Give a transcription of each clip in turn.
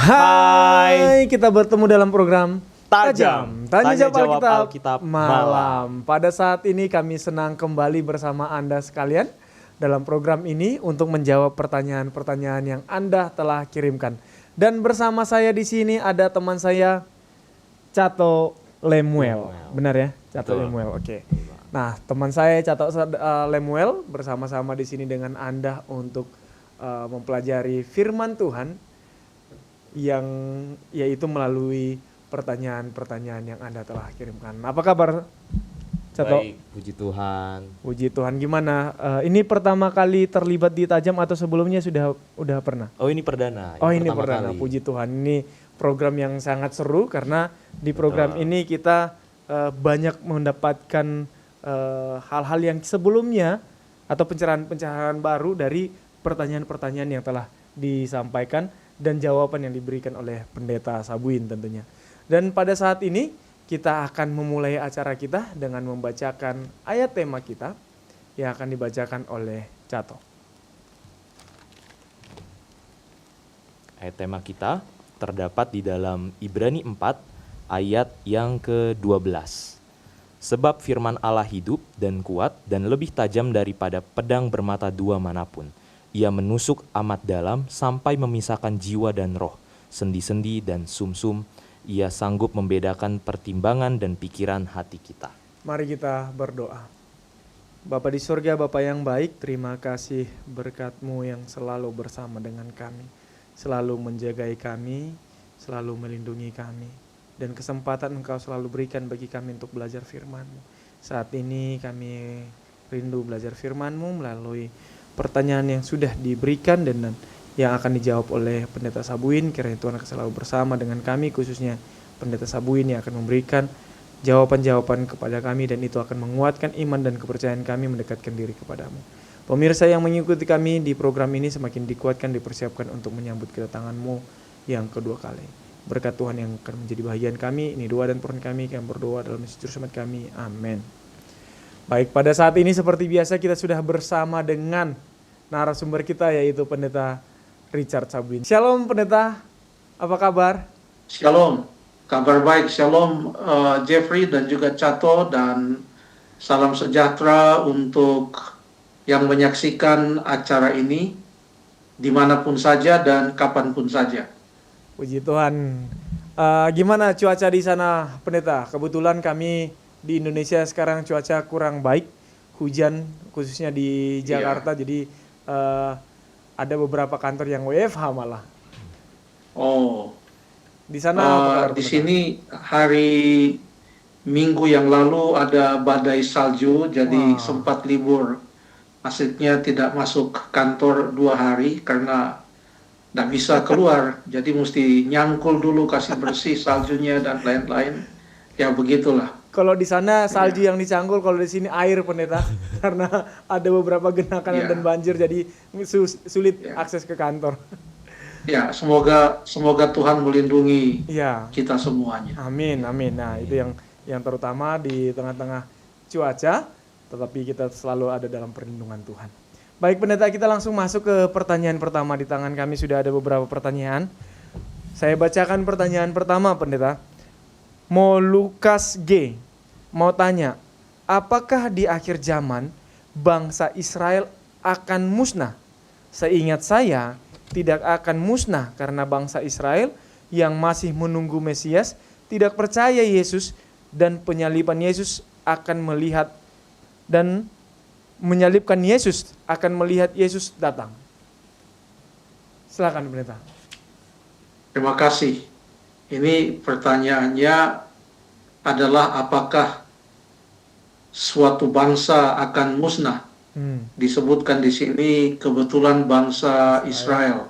Hai, kita bertemu dalam program Tajam. Tanya Tanya Jawab Jawab Alkitab Alkitab Malam. Pada saat ini kami senang kembali bersama Anda sekalian dalam program ini untuk menjawab pertanyaan-pertanyaan yang Anda telah kirimkan. Dan bersama saya di sini ada teman saya Cato Lemuel. Benar ya? Cato Betul. Lemuel. Oke. Nah, teman saya Cato Lemuel bersama-sama di sini dengan Anda untuk mempelajari firman Tuhan yang yaitu melalui pertanyaan-pertanyaan yang Anda telah kirimkan. Apa kabar, Cato? Baik, puji Tuhan. Puji Tuhan. Gimana? Ini pertama kali terlibat di Tajam atau sebelumnya udah pernah? Oh, ini perdana. Ini pertama perdana. kali. Puji Tuhan. Ini program yang sangat seru karena di program ini kita banyak mendapatkan hal-hal yang sebelumnya atau pencerahan-pencerahan baru dari pertanyaan-pertanyaan yang telah disampaikan dan jawaban yang diberikan oleh Pendeta Sabuin tentunya. Dan pada saat ini kita akan memulai acara kita dengan membacakan ayat tema kita yang akan dibacakan oleh Cato. Ayat tema kita terdapat di dalam Ibrani 4 ayat yang ke-12. Sebab firman Allah hidup dan kuat dan lebih tajam daripada pedang bermata dua manapun. Ia menusuk amat dalam sampai memisahkan jiwa dan roh, sendi-sendi dan sumsum. Ia sanggup membedakan pertimbangan dan pikiran hati kita. Mari kita berdoa. Bapa di surga, Bapa yang baik, terima kasih berkat-Mu yang selalu bersama dengan kami. Selalu menjagai kami, selalu melindungi kami. Dan kesempatan Engkau selalu berikan bagi kami untuk belajar firman-Mu. Saat ini kami rindu belajar firman-Mu melalui pertanyaan yang sudah diberikan dan yang akan dijawab oleh Pendeta Sabuin. Kiranya Tuhan akan selalu bersama dengan kami, khususnya Pendeta Sabuin yang akan memberikan jawaban-jawaban kepada kami, dan itu akan menguatkan iman dan kepercayaan kami mendekatkan diri kepadamu. Pemirsa yang mengikuti kami di program ini semakin dikuatkan, dipersiapkan untuk menyambut kedatangan-Mu yang kedua kali. Berkat Tuhan yang akan menjadi bahagian kami, ini doa dan permohonan kami yang berdoa dalam Yesus Juru Selamat kami. Amin. Baik, pada saat ini seperti biasa kita sudah bersama dengan narasumber kita, yaitu Pendeta Richard Sabuin. Shalom Pendeta, apa kabar? Shalom, kabar baik. Shalom Jeffrey dan juga Cato, dan salam sejahtera untuk yang menyaksikan acara ini dimanapun saja dan kapanpun saja. Puji Tuhan. Gimana cuaca di sana Pendeta? Kebetulan kami di Indonesia sekarang cuaca kurang baik, hujan khususnya di Jakarta, jadi ada beberapa kantor yang WFH malah. Oh, Di sana apa kabar, di Pendeta? sini hari Minggu yang lalu ada badai salju, jadi Wah. sempat libur. Maksudnya tidak masuk kantor 2 hari karena tidak bisa keluar, jadi mesti nyangkul dulu, kasih bersih saljunya dan lain-lain. Ya begitulah. Kalau di sana salju yang dicangkul, kalau di sini air Pendeta, karena ada beberapa genangan dan banjir, jadi sulit akses ke kantor. Ya, semoga Tuhan melindungi Iya. kita semuanya. Amin, amin. Nah, itu yang terutama di tengah-tengah cuaca, tetapi kita selalu ada dalam perlindungan Tuhan. Baik Pendeta, kita langsung masuk ke pertanyaan pertama. Di tangan kami sudah ada beberapa pertanyaan. Saya bacakan pertanyaan pertama, Pendeta. Lukas G mau tanya, apakah di akhir zaman bangsa Israel akan musnah? Seingat saya, tidak akan musnah karena bangsa Israel yang masih menunggu Mesias tidak percaya Yesus, dan penyaliban Yesus akan melihat dan menyalibkan Yesus akan melihat Yesus datang. Silakan Pendeta. Terima kasih. Ini pertanyaannya adalah apakah suatu bangsa akan musnah? Disebutkan di sini kebetulan bangsa Israel.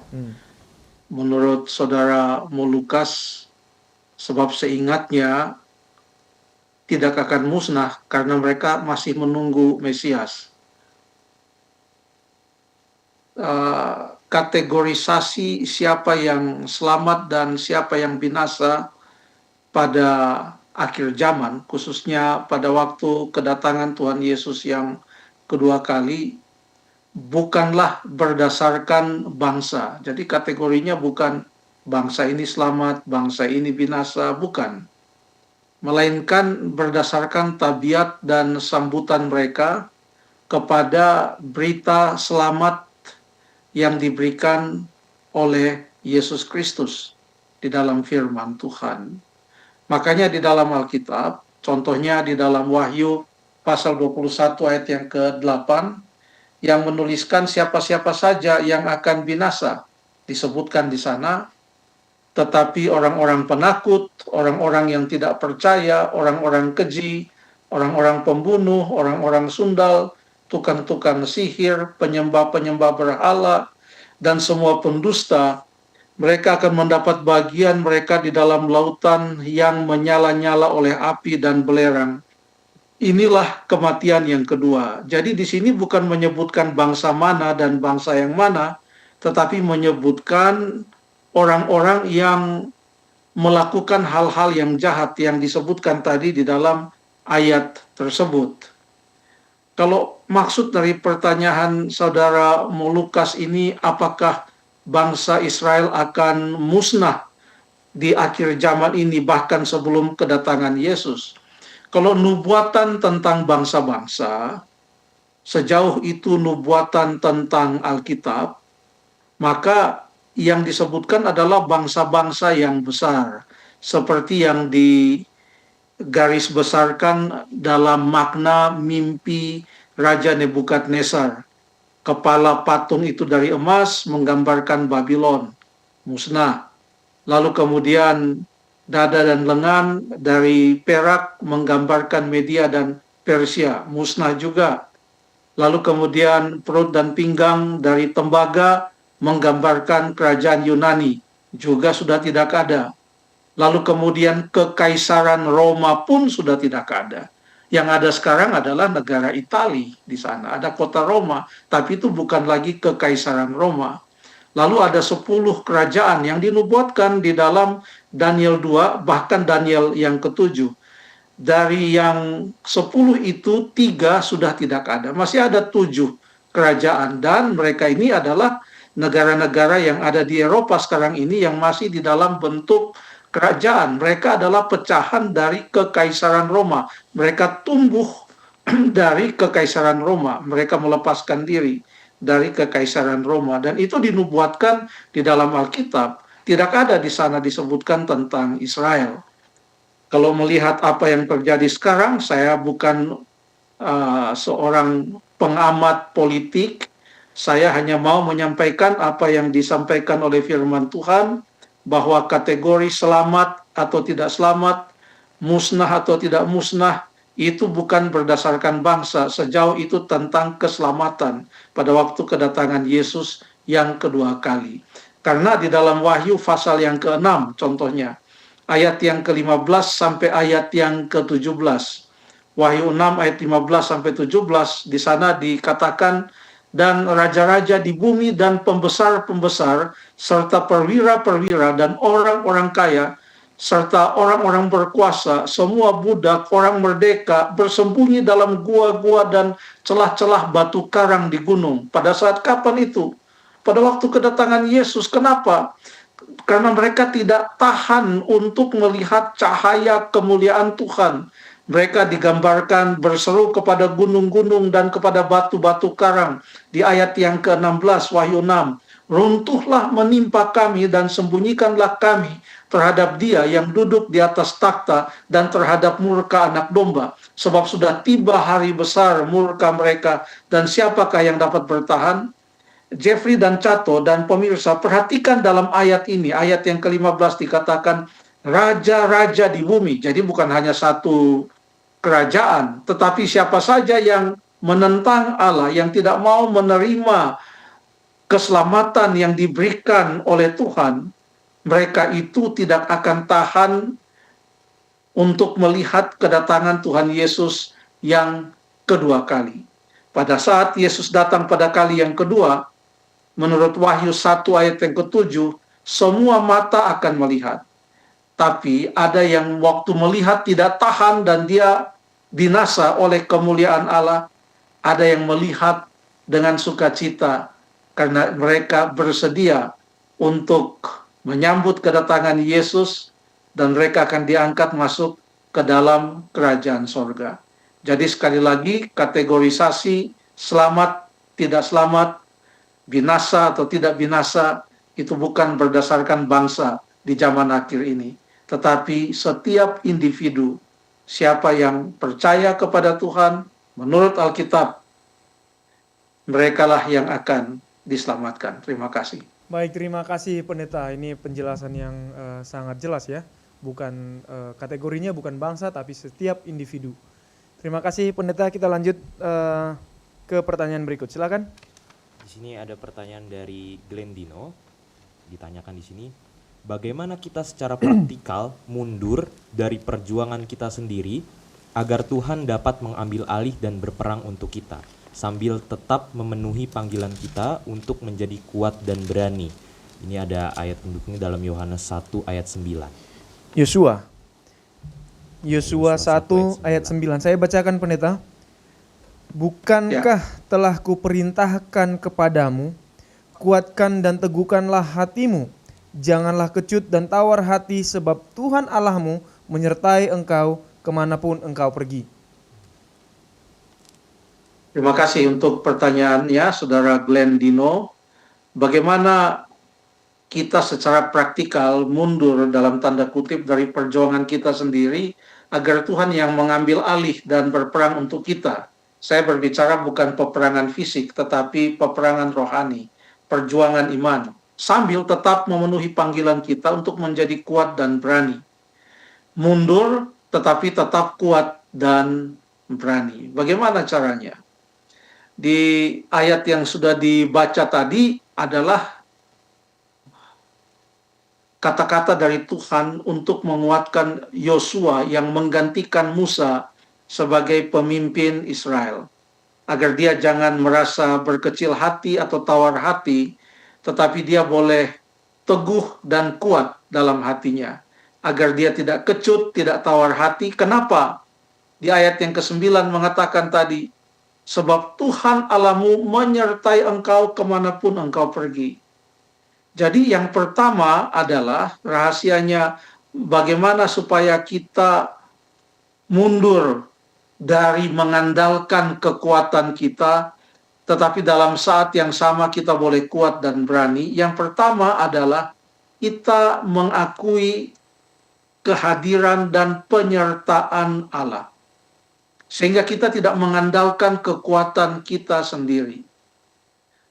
Menurut saudara Lukas, sebab seingatnya tidak akan musnah karena mereka masih menunggu Mesias. Kategorisasi siapa yang selamat dan siapa yang binasa pada akhir zaman, khususnya pada waktu kedatangan Tuhan Yesus yang kedua kali, bukanlah berdasarkan bangsa. Jadi kategorinya bukan bangsa ini selamat, bangsa ini binasa, bukan. Melainkan berdasarkan tabiat dan sambutan mereka kepada berita selamat yang diberikan oleh Yesus Kristus di dalam firman Tuhan. Makanya di dalam Alkitab, contohnya di dalam Wahyu pasal 21 ayat yang ke-8, yang menuliskan siapa-siapa saja yang akan binasa, disebutkan di sana, tetapi orang-orang penakut, orang-orang yang tidak percaya, orang-orang keji, orang-orang pembunuh, orang-orang sundal, tukang-tukang sihir, penyembah-penyembah berhala, dan semua pendusta, mereka akan mendapat bagian mereka di dalam lautan yang menyala-nyala oleh api dan belerang. Inilah kematian yang kedua. Jadi di sini bukan menyebutkan bangsa mana dan bangsa yang mana, tetapi menyebutkan orang-orang yang melakukan hal-hal yang jahat yang disebutkan tadi di dalam ayat tersebut. Kalau maksud dari pertanyaan saudara Lukas ini, apakah bangsa Israel akan musnah di akhir zaman ini bahkan sebelum kedatangan Yesus? Kalau nubuatan tentang bangsa-bangsa, sejauh itu nubuatan tentang Alkitab, maka yang disebutkan adalah bangsa-bangsa yang besar, seperti yang digaris besarkan dalam makna mimpi Raja Nebukadnezar. Kepala patung itu dari emas menggambarkan Babylon, musnah. Lalu kemudian dada dan lengan dari perak menggambarkan Media dan Persia, musnah juga. Lalu kemudian perut dan pinggang dari tembaga menggambarkan kerajaan Yunani, juga sudah tidak ada. Lalu kemudian kekaisaran Roma pun sudah tidak ada. Yang ada sekarang adalah negara Italia di sana. Ada kota Roma, tapi itu bukan lagi kekaisaran Roma. Lalu ada 10 kerajaan yang dinubuatkan di dalam Daniel 2, bahkan Daniel yang ke-7. Dari yang 10 itu 3 sudah tidak ada. Masih ada 7 kerajaan, dan mereka ini adalah negara-negara yang ada di Eropa sekarang ini yang masih di dalam bentuk kerajaan. Mereka adalah pecahan dari kekaisaran Roma. Mereka tumbuh dari kekaisaran Roma. Mereka melepaskan diri dari kekaisaran Roma. Dan itu dinubuatkan di dalam Alkitab. Tidak ada di sana disebutkan tentang Israel. Kalau melihat apa yang terjadi sekarang, saya bukan seorang pengamat politik. Saya hanya mau menyampaikan apa yang disampaikan oleh firman Tuhan, bahwa kategori selamat atau tidak selamat, musnah atau tidak musnah, itu bukan berdasarkan bangsa. Sejauh itu tentang keselamatan pada waktu kedatangan Yesus yang kedua kali. Karena di dalam Wahyu pasal yang ke-6 contohnya, ayat yang ke-15 sampai ayat yang ke-17. Wahyu 6 ayat 15 sampai 17, di sana dikatakan, dan raja-raja di bumi dan pembesar-pembesar serta perwira-perwira dan orang-orang kaya serta orang-orang berkuasa, semua budak, orang merdeka bersembunyi dalam gua-gua dan celah-celah batu karang di gunung. Pada saat kapan itu? Pada waktu kedatangan Yesus. Kenapa? Karena mereka tidak tahan untuk melihat cahaya kemuliaan Tuhan. Mereka digambarkan berseru kepada gunung-gunung dan kepada batu-batu karang. Di ayat yang ke-16 Wahyu 6. Runtuhlah menimpa kami dan sembunyikanlah kami terhadap Dia yang duduk di atas takhta dan terhadap murka anak domba. Sebab sudah tiba hari besar murka mereka, dan siapakah yang dapat bertahan? Jeffrey dan Cato dan pemirsa, perhatikan dalam ayat ini, ayat yang ke-15 dikatakan raja-raja di bumi. Jadi bukan hanya satu kerajaan, tetapi siapa saja yang menentang Allah, yang tidak mau menerima keselamatan yang diberikan oleh Tuhan, mereka itu tidak akan tahan untuk melihat kedatangan Tuhan Yesus yang kedua kali. Pada saat Yesus datang pada kali yang kedua, menurut Wahyu 1 ayat yang ke-7, semua mata akan melihat. Tapi ada yang waktu melihat tidak tahan dan dia binasa oleh kemuliaan Allah. Ada yang melihat dengan sukacita karena mereka bersedia untuk menyambut kedatangan Yesus, dan mereka akan diangkat masuk ke dalam kerajaan sorga. Jadi sekali lagi, kategorisasi selamat, tidak selamat, binasa atau tidak binasa, itu bukan berdasarkan bangsa di zaman akhir ini, tetapi setiap individu, siapa yang percaya kepada Tuhan, menurut Alkitab, merekalah yang akan diselamatkan. Terima kasih. Baik, terima kasih Pendeta. Ini penjelasan yang sangat jelas ya. Bukan kategorinya bukan bangsa, tapi setiap individu. Terima kasih Pendeta. Kita lanjut ke pertanyaan berikut. Silakan. Di sini ada pertanyaan dari Glendino. Ditanyakan di sini, bagaimana kita secara praktikal mundur dari perjuangan kita sendiri agar Tuhan dapat mengambil alih dan berperang untuk kita, sambil tetap memenuhi panggilan kita untuk menjadi kuat dan berani. Ini ada ayat pendukungnya dalam Yohanes 1 ayat 9. Yosua 1 ayat 9. Saya bacakan Pendeta. Bukankah telah kuperintahkan kepadamu, kuatkan dan teguhkanlah hatimu, janganlah kecut dan tawar hati, sebab Tuhan Allahmu menyertai engkau kemanapun engkau pergi. Terima kasih untuk pertanyaannya, Saudara Glendino. Bagaimana kita secara praktikal mundur dalam tanda kutip dari perjuangan kita sendiri agar Tuhan yang mengambil alih dan berperang untuk kita. Saya berbicara bukan peperangan fisik, tetapi peperangan rohani, perjuangan iman, sambil tetap memenuhi panggilan kita untuk menjadi kuat dan berani. Mundur tetapi tetap kuat dan berani. Bagaimana caranya? Di ayat yang sudah dibaca tadi adalah kata-kata dari Tuhan untuk menguatkan Yosua yang menggantikan Musa sebagai pemimpin Israel, agar dia jangan merasa berkecil hati atau tawar hati, tetapi dia boleh teguh dan kuat dalam hatinya, agar dia tidak kecut, tidak tawar hati. Kenapa? Di ayat yang ke-9 mengatakan tadi, sebab Tuhan Allahmu menyertai engkau kemanapun engkau pergi. Jadi yang pertama adalah rahasianya bagaimana supaya kita mundur dari mengandalkan kekuatan kita, tetapi dalam saat yang sama kita boleh kuat dan berani. Yang pertama adalah kita mengakui kehadiran dan penyertaan Allah, sehingga kita tidak mengandalkan kekuatan kita sendiri,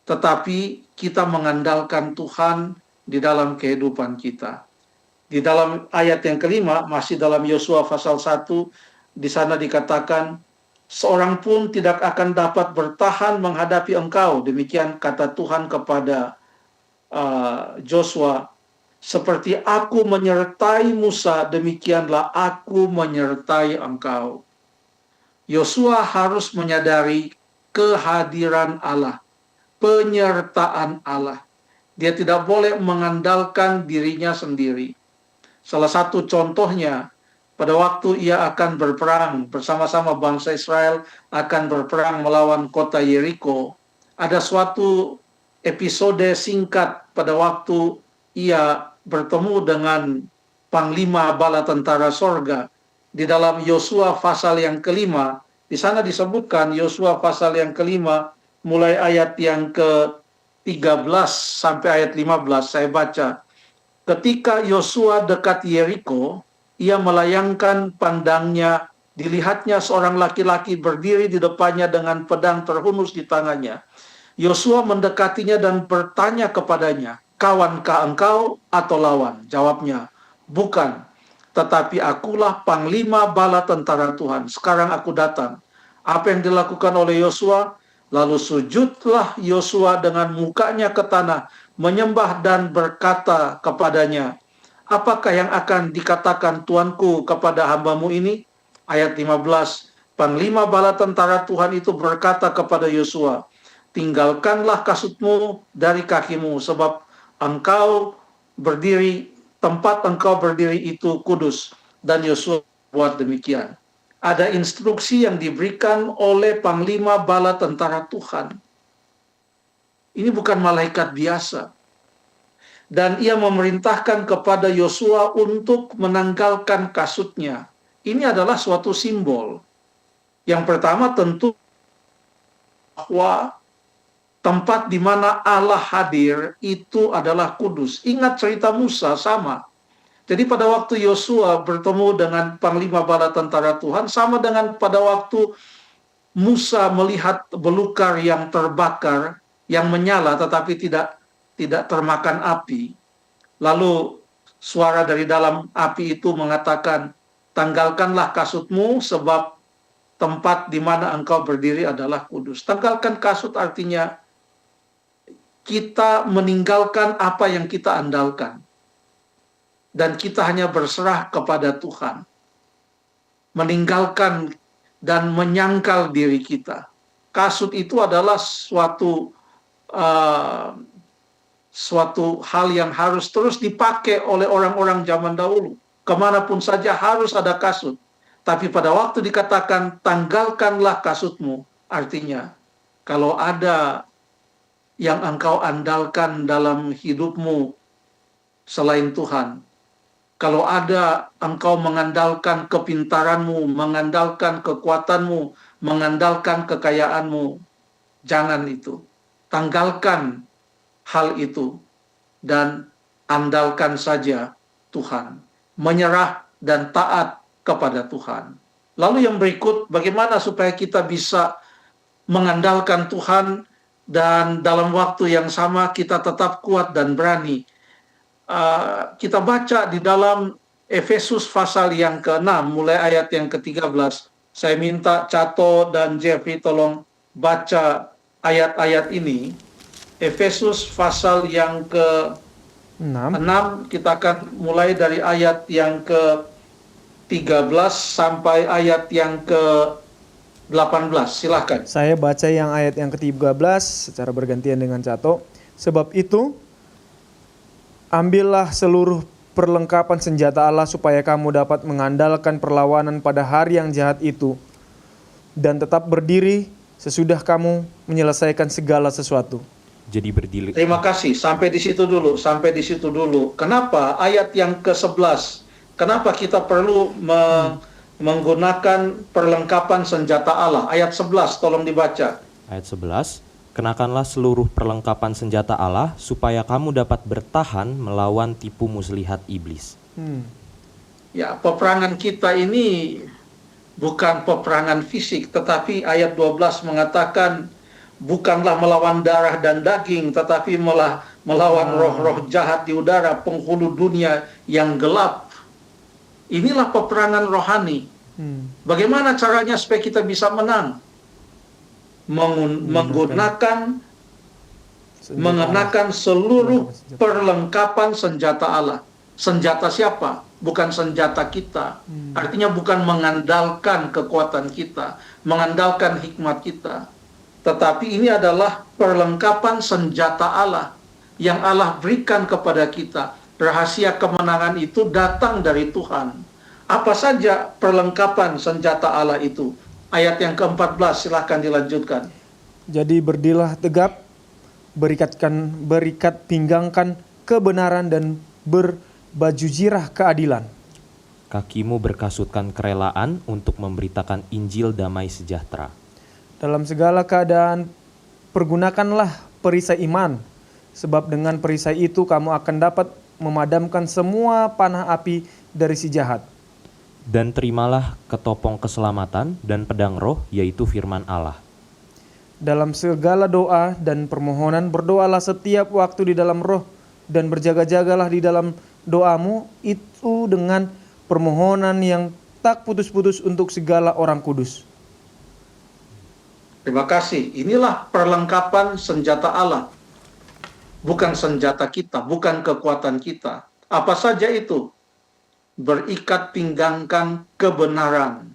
tetapi kita mengandalkan Tuhan di dalam kehidupan kita. Di dalam ayat yang kelima, masih dalam Yosua pasal 1, di sana dikatakan, seorang pun tidak akan dapat bertahan menghadapi engkau. Demikian kata Tuhan kepada Joshua, seperti aku menyertai Musa, demikianlah aku menyertai engkau. Yosua harus menyadari kehadiran Allah, penyertaan Allah. Dia tidak boleh mengandalkan dirinya sendiri. Salah satu contohnya, pada waktu ia akan berperang bersama-sama bangsa Israel, akan berperang melawan kota Yeriko, ada suatu episode singkat pada waktu ia bertemu dengan Panglima Bala Tentara Sorga. Di dalam Yosua pasal yang kelima, di sana disebutkan Yosua pasal yang kelima, mulai ayat yang ke-13 sampai ayat 15, saya baca. Ketika Yosua dekat Yeriko, ia melayangkan pandangnya, dilihatnya seorang laki-laki berdiri di depannya dengan pedang terhunus di tangannya. Yosua mendekatinya dan bertanya kepadanya, kawankah engkau atau lawan? Jawabnya, bukan, tetapi akulah panglima bala tentara Tuhan. Sekarang aku datang. Apa yang dilakukan oleh Yosua? Lalu sujudlah Yosua dengan mukanya ke tanah, menyembah dan berkata kepadanya, apakah yang akan dikatakan Tuanku kepada hambamu ini? Ayat 15, Panglima bala tentara Tuhan itu berkata kepada Yosua, tinggalkanlah kasutmu dari kakimu, sebab tempat engkau berdiri itu kudus. Dan Yosua buat demikian. Ada instruksi yang diberikan oleh Panglima bala tentara Tuhan. Ini bukan malaikat biasa. dan ia memerintahkan kepada Yosua untuk menanggalkan kasutnya. Ini adalah suatu simbol. Yang pertama tentu bahwa tempat di mana Allah hadir itu adalah kudus. Ingat cerita Musa sama. Jadi pada waktu Yosua bertemu dengan panglima bala tentara Tuhan, sama dengan pada waktu Musa melihat belukar yang terbakar, yang menyala tetapi tidak termakan api. Lalu suara dari dalam api itu mengatakan, tanggalkanlah kasutmu sebab tempat di mana engkau berdiri adalah kudus. Tanggalkan kasut artinya kita meninggalkan apa yang kita andalkan. Dan kita hanya berserah kepada Tuhan. Meninggalkan dan menyangkal diri kita. Kasut itu adalah suatu hal yang harus terus dipakai oleh orang-orang zaman dahulu. Kemanapun saja harus ada kasut. Tapi pada waktu dikatakan tanggalkanlah kasutmu, artinya kalau ada yang engkau andalkan dalam hidupmu selain Tuhan, kalau ada engkau mengandalkan kepintaranmu, mengandalkan kekuatanmu, mengandalkan kekayaanmu, jangan itu. Tanggalkan hal itu dan andalkan saja Tuhan. Menyerah dan taat kepada Tuhan. Lalu yang berikut, bagaimana supaya kita bisa mengandalkan Tuhan dan dalam waktu yang sama kita tetap kuat dan berani. Kita baca di dalam Efesus pasal yang ke-6 mulai ayat yang ke-13. Saya minta Cato dan Jeffrey tolong baca ayat-ayat ini. Efesus pasal yang ke-6, kita akan mulai dari ayat yang ke-13 sampai ayat yang ke-18. Silahkan. Saya baca yang ayat yang ke-13 secara bergantian dengan Cato. Sebab itu, ambillah seluruh perlengkapan senjata Allah supaya kamu dapat mengandalkan perlawanan pada hari yang jahat itu dan tetap berdiri sesudah kamu menyelesaikan segala sesuatu. Jadi berdiri. Terima kasih. Sampai di situ dulu. Kenapa ayat yang ke-11? Kenapa kita perlu menggunakan perlengkapan senjata Allah? Ayat 11 tolong dibaca. Ayat 11. Kenakanlah seluruh perlengkapan senjata Allah supaya kamu dapat bertahan melawan tipu muslihat iblis. Ya, peperangan kita ini bukan peperangan fisik, tetapi ayat 12 mengatakan bukanlah melawan darah dan daging, tetapi melawan roh-roh jahat di udara, penghulu dunia yang gelap. Inilah peperangan rohani. Bagaimana caranya supaya kita bisa menang? Mengenakan seluruh perlengkapan senjata Allah. Senjata siapa? Bukan senjata kita. Artinya bukan mengandalkan kekuatan kita, mengandalkan hikmat kita. Tetapi ini adalah perlengkapan senjata Allah yang Allah berikan kepada kita. Rahasia kemenangan itu datang dari Tuhan. Apa saja perlengkapan senjata Allah itu? Ayat yang ke-14, silahkan dilanjutkan. Jadi berdirilah tegap, berikat pinggangkan kebenaran dan berbaju jirah keadilan. Kakimu berkasutkan kerelaan untuk memberitakan Injil damai sejahtera. Dalam segala keadaan pergunakanlah perisai iman, sebab dengan perisai itu kamu akan dapat memadamkan semua panah api dari si jahat. Dan terimalah ketopong keselamatan dan pedang roh, yaitu firman Allah. Dalam segala doa dan permohonan berdoalah setiap waktu di dalam roh, dan berjaga-jagalah di dalam doamu itu dengan permohonan yang tak putus-putus untuk segala orang kudus. Terima kasih. Inilah perlengkapan senjata Allah. Bukan senjata kita, bukan kekuatan kita. Apa saja itu? Berikat pinggangkan kebenaran.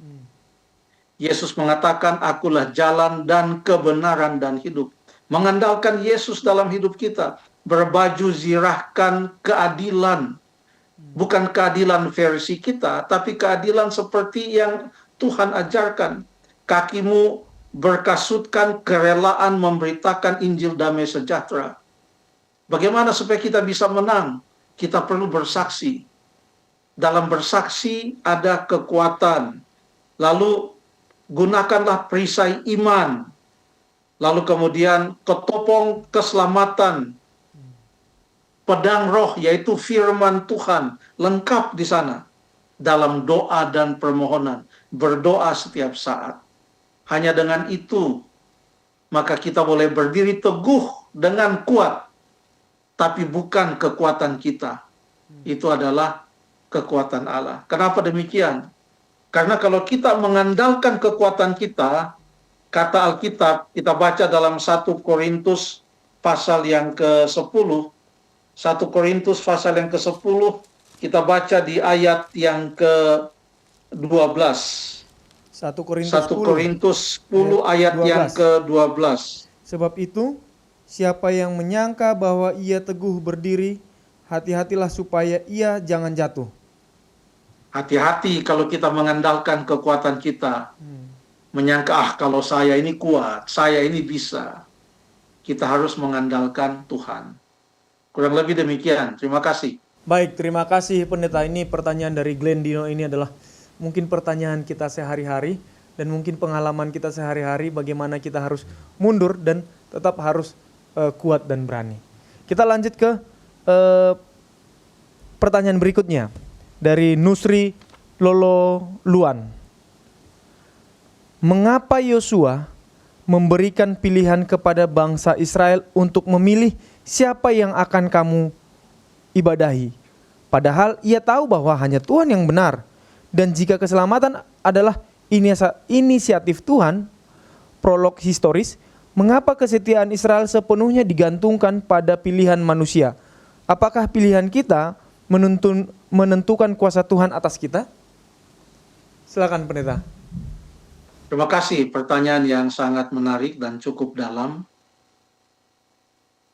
Yesus mengatakan, akulah jalan dan kebenaran dan hidup. Mengandalkan Yesus dalam hidup kita. Berbaju zirahkan keadilan. Bukan keadilan versi kita, tapi keadilan seperti yang Tuhan ajarkan. Kakimu berkasutkan kerelaan memberitakan Injil damai sejahtera. Bagaimana supaya kita bisa menang? Kita perlu bersaksi. Dalam bersaksi ada kekuatan. Lalu gunakanlah perisai iman. Lalu kemudian ketopong keselamatan. Pedang roh yaitu firman Tuhan. Lengkap di sana. Dalam doa dan permohonan. Berdoa setiap saat. Hanya dengan itu maka kita boleh berdiri teguh dengan kuat. Tapi bukan kekuatan kita. Itu adalah kekuatan Allah. Kenapa demikian? Karena kalau kita mengandalkan kekuatan kita, kata Alkitab, kita baca dalam 1 Korintus pasal yang ke-10, 1 Korintus pasal yang ke-10, kita baca di ayat yang ke-12. 1 Korintus 1 Korintus 10 ayat yang 12. ke-12. Sebab itu, siapa yang menyangka bahwa ia teguh berdiri, hati-hatilah supaya ia jangan jatuh. Hati-hati kalau kita mengandalkan kekuatan kita. Menyangka, kalau saya ini kuat, saya ini bisa. Kita harus mengandalkan Tuhan. Kurang lebih demikian. Terima kasih. Baik, terima kasih pendeta. Ini pertanyaan dari Glenn Dino, ini adalah mungkin pertanyaan kita sehari-hari dan mungkin pengalaman kita sehari-hari bagaimana kita harus mundur dan tetap harus kuat dan berani. Kita lanjut ke pertanyaan berikutnya dari Nusri Lolo Luan. Mengapa Yosua memberikan pilihan kepada bangsa Israel untuk memilih siapa yang akan kamu ibadahi? Padahal ia tahu bahwa hanya Tuhan yang benar. Dan jika keselamatan adalah inisiatif Tuhan, prolog historis, mengapa kesetiaan Israel sepenuhnya digantungkan pada pilihan manusia? Apakah pilihan kita menentukan kuasa Tuhan atas kita? Silakan pendeta. Terima kasih, pertanyaan yang sangat menarik dan cukup dalam.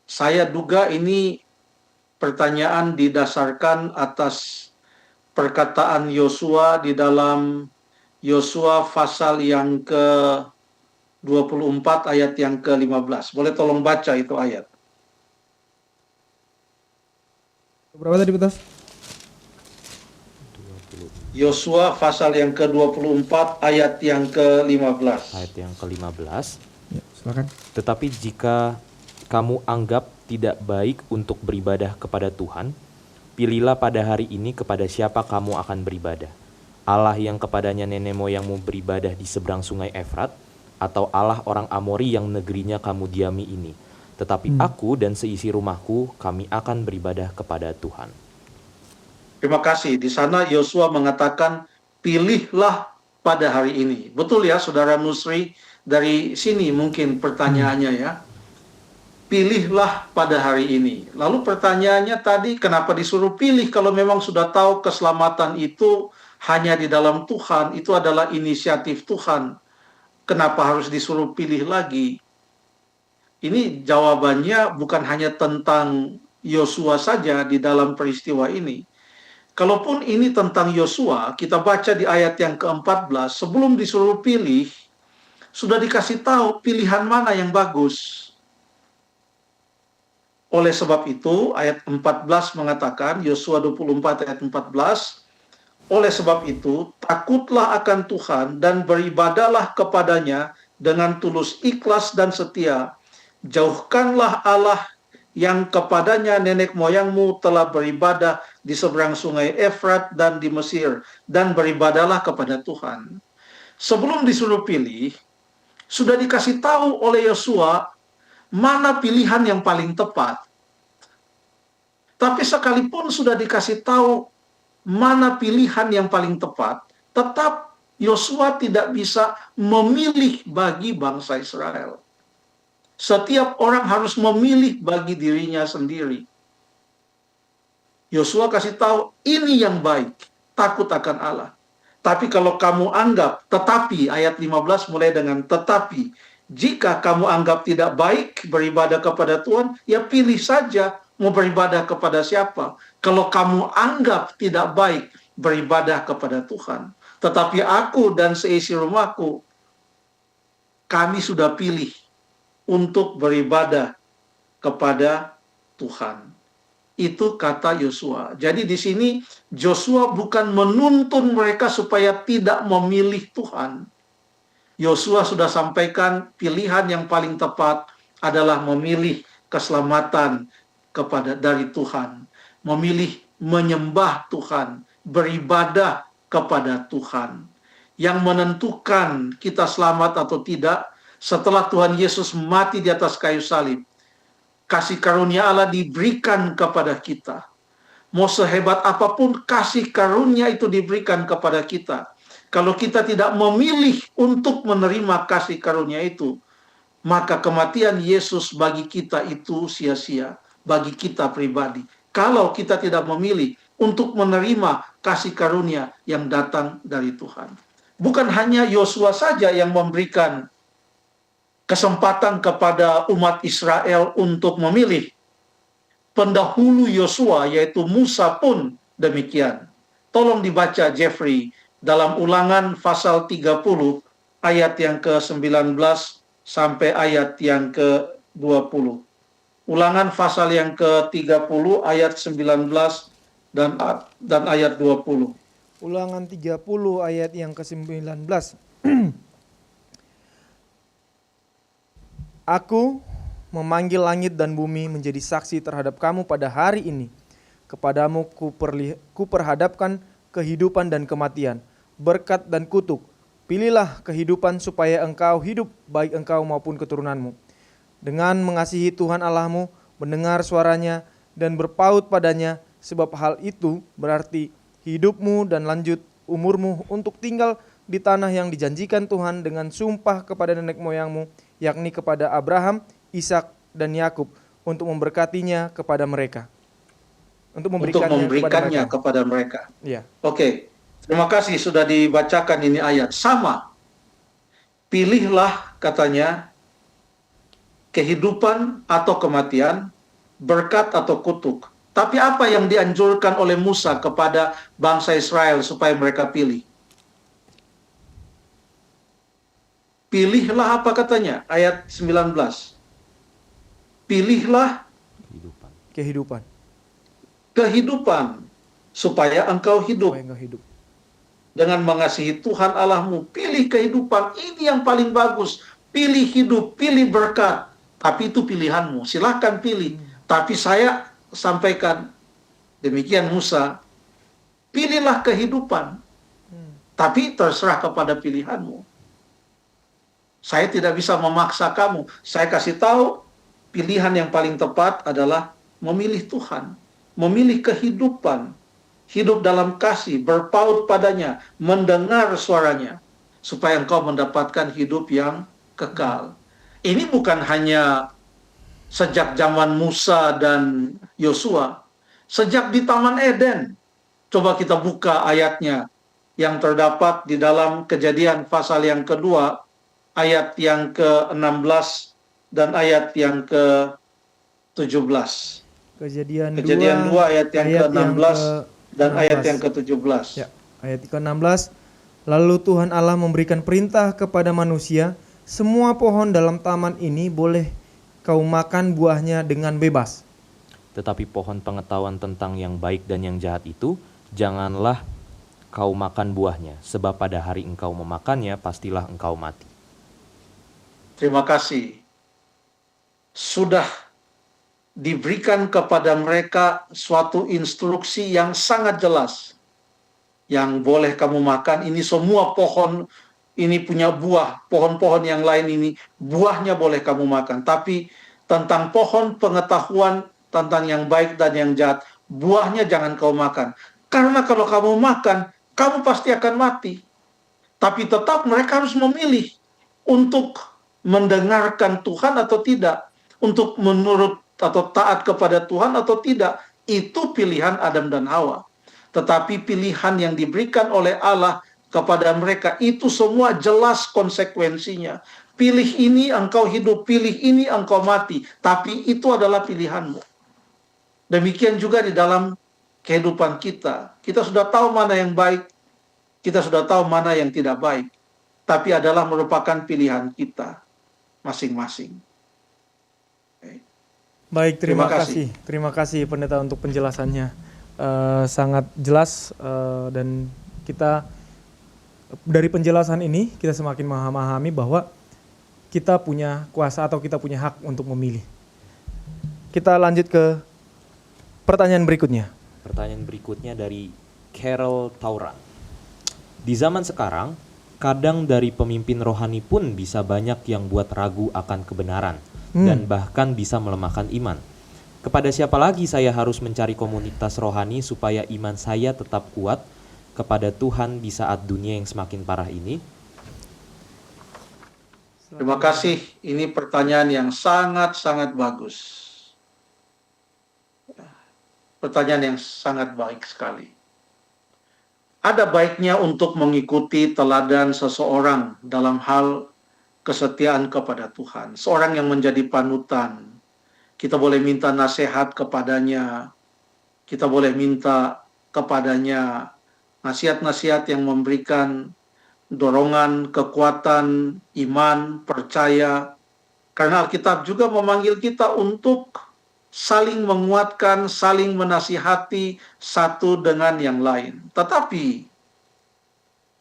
Saya duga ini pertanyaan didasarkan atas perkataan Yosua di dalam Yosua pasal yang ke-24 ayat yang ke-15. Boleh tolong baca itu ayat. Berapa tadi betul? Yosua pasal yang ke-24 ayat yang ke-15. Ayat yang ke-15. Ya, silakan. Tetapi jika kamu anggap tidak baik untuk beribadah kepada Tuhan, pilihlah pada hari ini kepada siapa kamu akan beribadah. Allah yang kepadanya nenek moyangmu beribadah di seberang sungai Efrat, atau Allah orang Amori yang negerinya kamu diami ini. Tetapi aku dan seisi rumahku, kami akan beribadah kepada Tuhan. Terima kasih. Di sana Yosua mengatakan, pilihlah pada hari ini. Betul ya, Saudara Nusri? Dari sini mungkin pertanyaannya ya. Pilihlah pada hari ini. Lalu pertanyaannya tadi, kenapa disuruh pilih kalau memang sudah tahu keselamatan itu hanya di dalam Tuhan, itu adalah inisiatif Tuhan. Kenapa harus disuruh pilih lagi? Ini jawabannya bukan hanya tentang Yosua saja di dalam peristiwa ini. Kalaupun ini tentang Yosua, kita baca di ayat yang ke-14, sebelum disuruh pilih, sudah dikasih tahu pilihan mana yang bagus. Oleh sebab itu, ayat 14 mengatakan, Yosua 24 ayat 14, oleh sebab itu, takutlah akan Tuhan dan beribadahlah kepadanya dengan tulus ikhlas dan setia. Jauhkanlah Allah yang kepadanya nenek moyangmu telah beribadah di seberang sungai Efrat dan di Mesir, dan beribadahlah kepada Tuhan. Sebelum disuruh pilih, sudah dikasih tahu oleh Yosua mana pilihan yang paling tepat. Tapi sekalipun sudah dikasih tahu mana pilihan yang paling tepat, tetap Yosua tidak bisa memilih bagi bangsa Israel. Setiap orang harus memilih bagi dirinya sendiri. Yosua kasih tahu, ini yang baik, takut akan Allah. Tapi kalau kamu anggap, tetapi, ayat 15 mulai dengan tetapi, jika kamu anggap tidak baik beribadah kepada Tuhan, ya pilih saja mau beribadah kepada siapa. Kalau kamu anggap tidak baik beribadah kepada Tuhan, tetapi aku dan seisi rumahku, kami sudah pilih untuk beribadah kepada Tuhan. Itu kata Yosua. Jadi di sini Joshua bukan menuntun mereka supaya tidak memilih Tuhan. Yosua sudah sampaikan pilihan yang paling tepat adalah memilih keselamatan dari Tuhan, memilih menyembah Tuhan, beribadah kepada Tuhan. Yang menentukan kita selamat atau tidak setelah Tuhan Yesus mati di atas kayu salib, kasih karunia Allah diberikan kepada kita. Mau sehebat apapun kasih karunia itu diberikan kepada kita, kalau kita tidak memilih untuk menerima kasih karunia itu, maka kematian Yesus bagi kita itu sia-sia, bagi kita pribadi. Kalau kita tidak memilih untuk menerima kasih karunia yang datang dari Tuhan. Bukan hanya Yosua saja yang memberikan kesempatan kepada umat Israel untuk memilih. Pendahulu Yosua yaitu Musa pun demikian. Tolong dibaca Jeffrey dalam Ulangan pasal 30 ayat yang ke-19 sampai ayat yang ke-20. Ulangan pasal yang ke-30 ayat 19 dan ayat 20. Ulangan 30 ayat yang ke-19. Aku memanggil langit dan bumi menjadi saksi terhadap kamu pada hari ini. Kepadamu kuperhadapkan kehidupan dan kematian, berkat dan kutuk. Pilihlah kehidupan supaya engkau hidup, baik engkau maupun keturunanmu. Dengan mengasihi Tuhan Allahmu, mendengar suaranya, dan berpaut padanya, sebab hal itu berarti hidupmu dan lanjut umurmu untuk tinggal di tanah yang dijanjikan Tuhan dengan sumpah kepada nenek moyangmu, yakni kepada Abraham, Ishak dan Yakub, untuk memberkatinya kepada mereka. Untuk memberikannya kepada mereka. Ya. Oke. Terima kasih sudah dibacakan ini ayat. Sama. Pilihlah katanya kehidupan atau kematian, berkat atau kutuk. Tapi apa yang dianjurkan oleh Musa kepada bangsa Israel supaya mereka pilih? Pilihlah apa katanya? Ayat 19. Pilihlah kehidupan supaya engkau hidup. Dengan mengasihi Tuhan Allahmu, pilih kehidupan. Ini yang paling bagus. Pilih hidup, pilih berkat. Tapi itu pilihanmu, silahkan pilih. Tapi saya sampaikan, demikian Musa, pilihlah kehidupan. Tapi terserah kepada pilihanmu. Saya tidak bisa memaksa kamu. Saya kasih tahu, pilihan yang paling tepat adalah memilih Tuhan, memilih kehidupan, hidup dalam kasih, berpaut padanya, mendengar suaranya, supaya engkau mendapatkan hidup yang kekal. Ini bukan hanya sejak zaman Musa dan Yosua, sejak di Taman Eden. Coba kita buka ayatnya yang terdapat di dalam Kejadian pasal yang kedua, ayat yang ke-16 dan ayat yang ke-17. Kejadian 2 ayat yang ke-16 dan ayat yang ke-17. Ya, ayat ke-16. Lalu Tuhan Allah memberikan perintah kepada manusia, semua pohon dalam taman ini boleh kau makan buahnya dengan bebas. Tetapi pohon pengetahuan tentang yang baik dan yang jahat itu, janganlah kau makan buahnya, sebab pada hari engkau memakannya, pastilah engkau mati. Terima kasih. Sudah diberikan kepada mereka suatu instruksi yang sangat jelas. Yang boleh kamu makan, ini semua pohon, ini punya buah. Pohon-pohon yang lain ini, buahnya boleh kamu makan. Tapi tentang pohon pengetahuan, tentang yang baik dan yang jahat, buahnya jangan kau makan. Karena kalau kamu makan, kamu pasti akan mati. Tapi tetap mereka harus memilih untuk mendengarkan Tuhan atau tidak, untuk menurut atau taat kepada Tuhan atau tidak. Itu pilihan Adam dan Hawa. Tetapi pilihan yang diberikan oleh Allah kepada mereka itu semua jelas konsekuensinya. Pilih ini engkau hidup, pilih ini engkau mati. Tapi itu adalah pilihanmu. Demikian juga di dalam kehidupan kita. Kita sudah tahu mana yang baik, kita sudah tahu mana yang tidak baik. Tapi adalah merupakan pilihan kita masing-masing. Baik, terima Terima kasih. kasih. Terima kasih pendeta untuk penjelasannya. Sangat jelas, dan kita dari penjelasan ini kita semakin memahami bahwa kita punya kuasa atau kita punya hak untuk memilih. Kita lanjut ke pertanyaan berikutnya. Pertanyaan berikutnya dari Carol Tauran. Di zaman sekarang, kadang dari pemimpin rohani pun bisa banyak yang buat ragu akan kebenaran dan bahkan bisa melemahkan iman. Kepada siapa lagi saya harus mencari komunitas rohani supaya iman saya tetap kuat kepada Tuhan di saat dunia yang semakin parah ini? Terima kasih. Ini pertanyaan yang sangat-sangat bagus. Pertanyaan yang sangat baik sekali. Ada baiknya untuk mengikuti teladan seseorang dalam hal kesetiaan kepada Tuhan. Seorang yang menjadi panutan. Kita boleh minta nasihat kepadanya. Kita boleh minta kepadanya nasihat-nasihat yang memberikan dorongan, kekuatan, iman, percaya. Karena Alkitab juga memanggil kita untuk saling menguatkan, saling menasihati satu dengan yang lain. Tetapi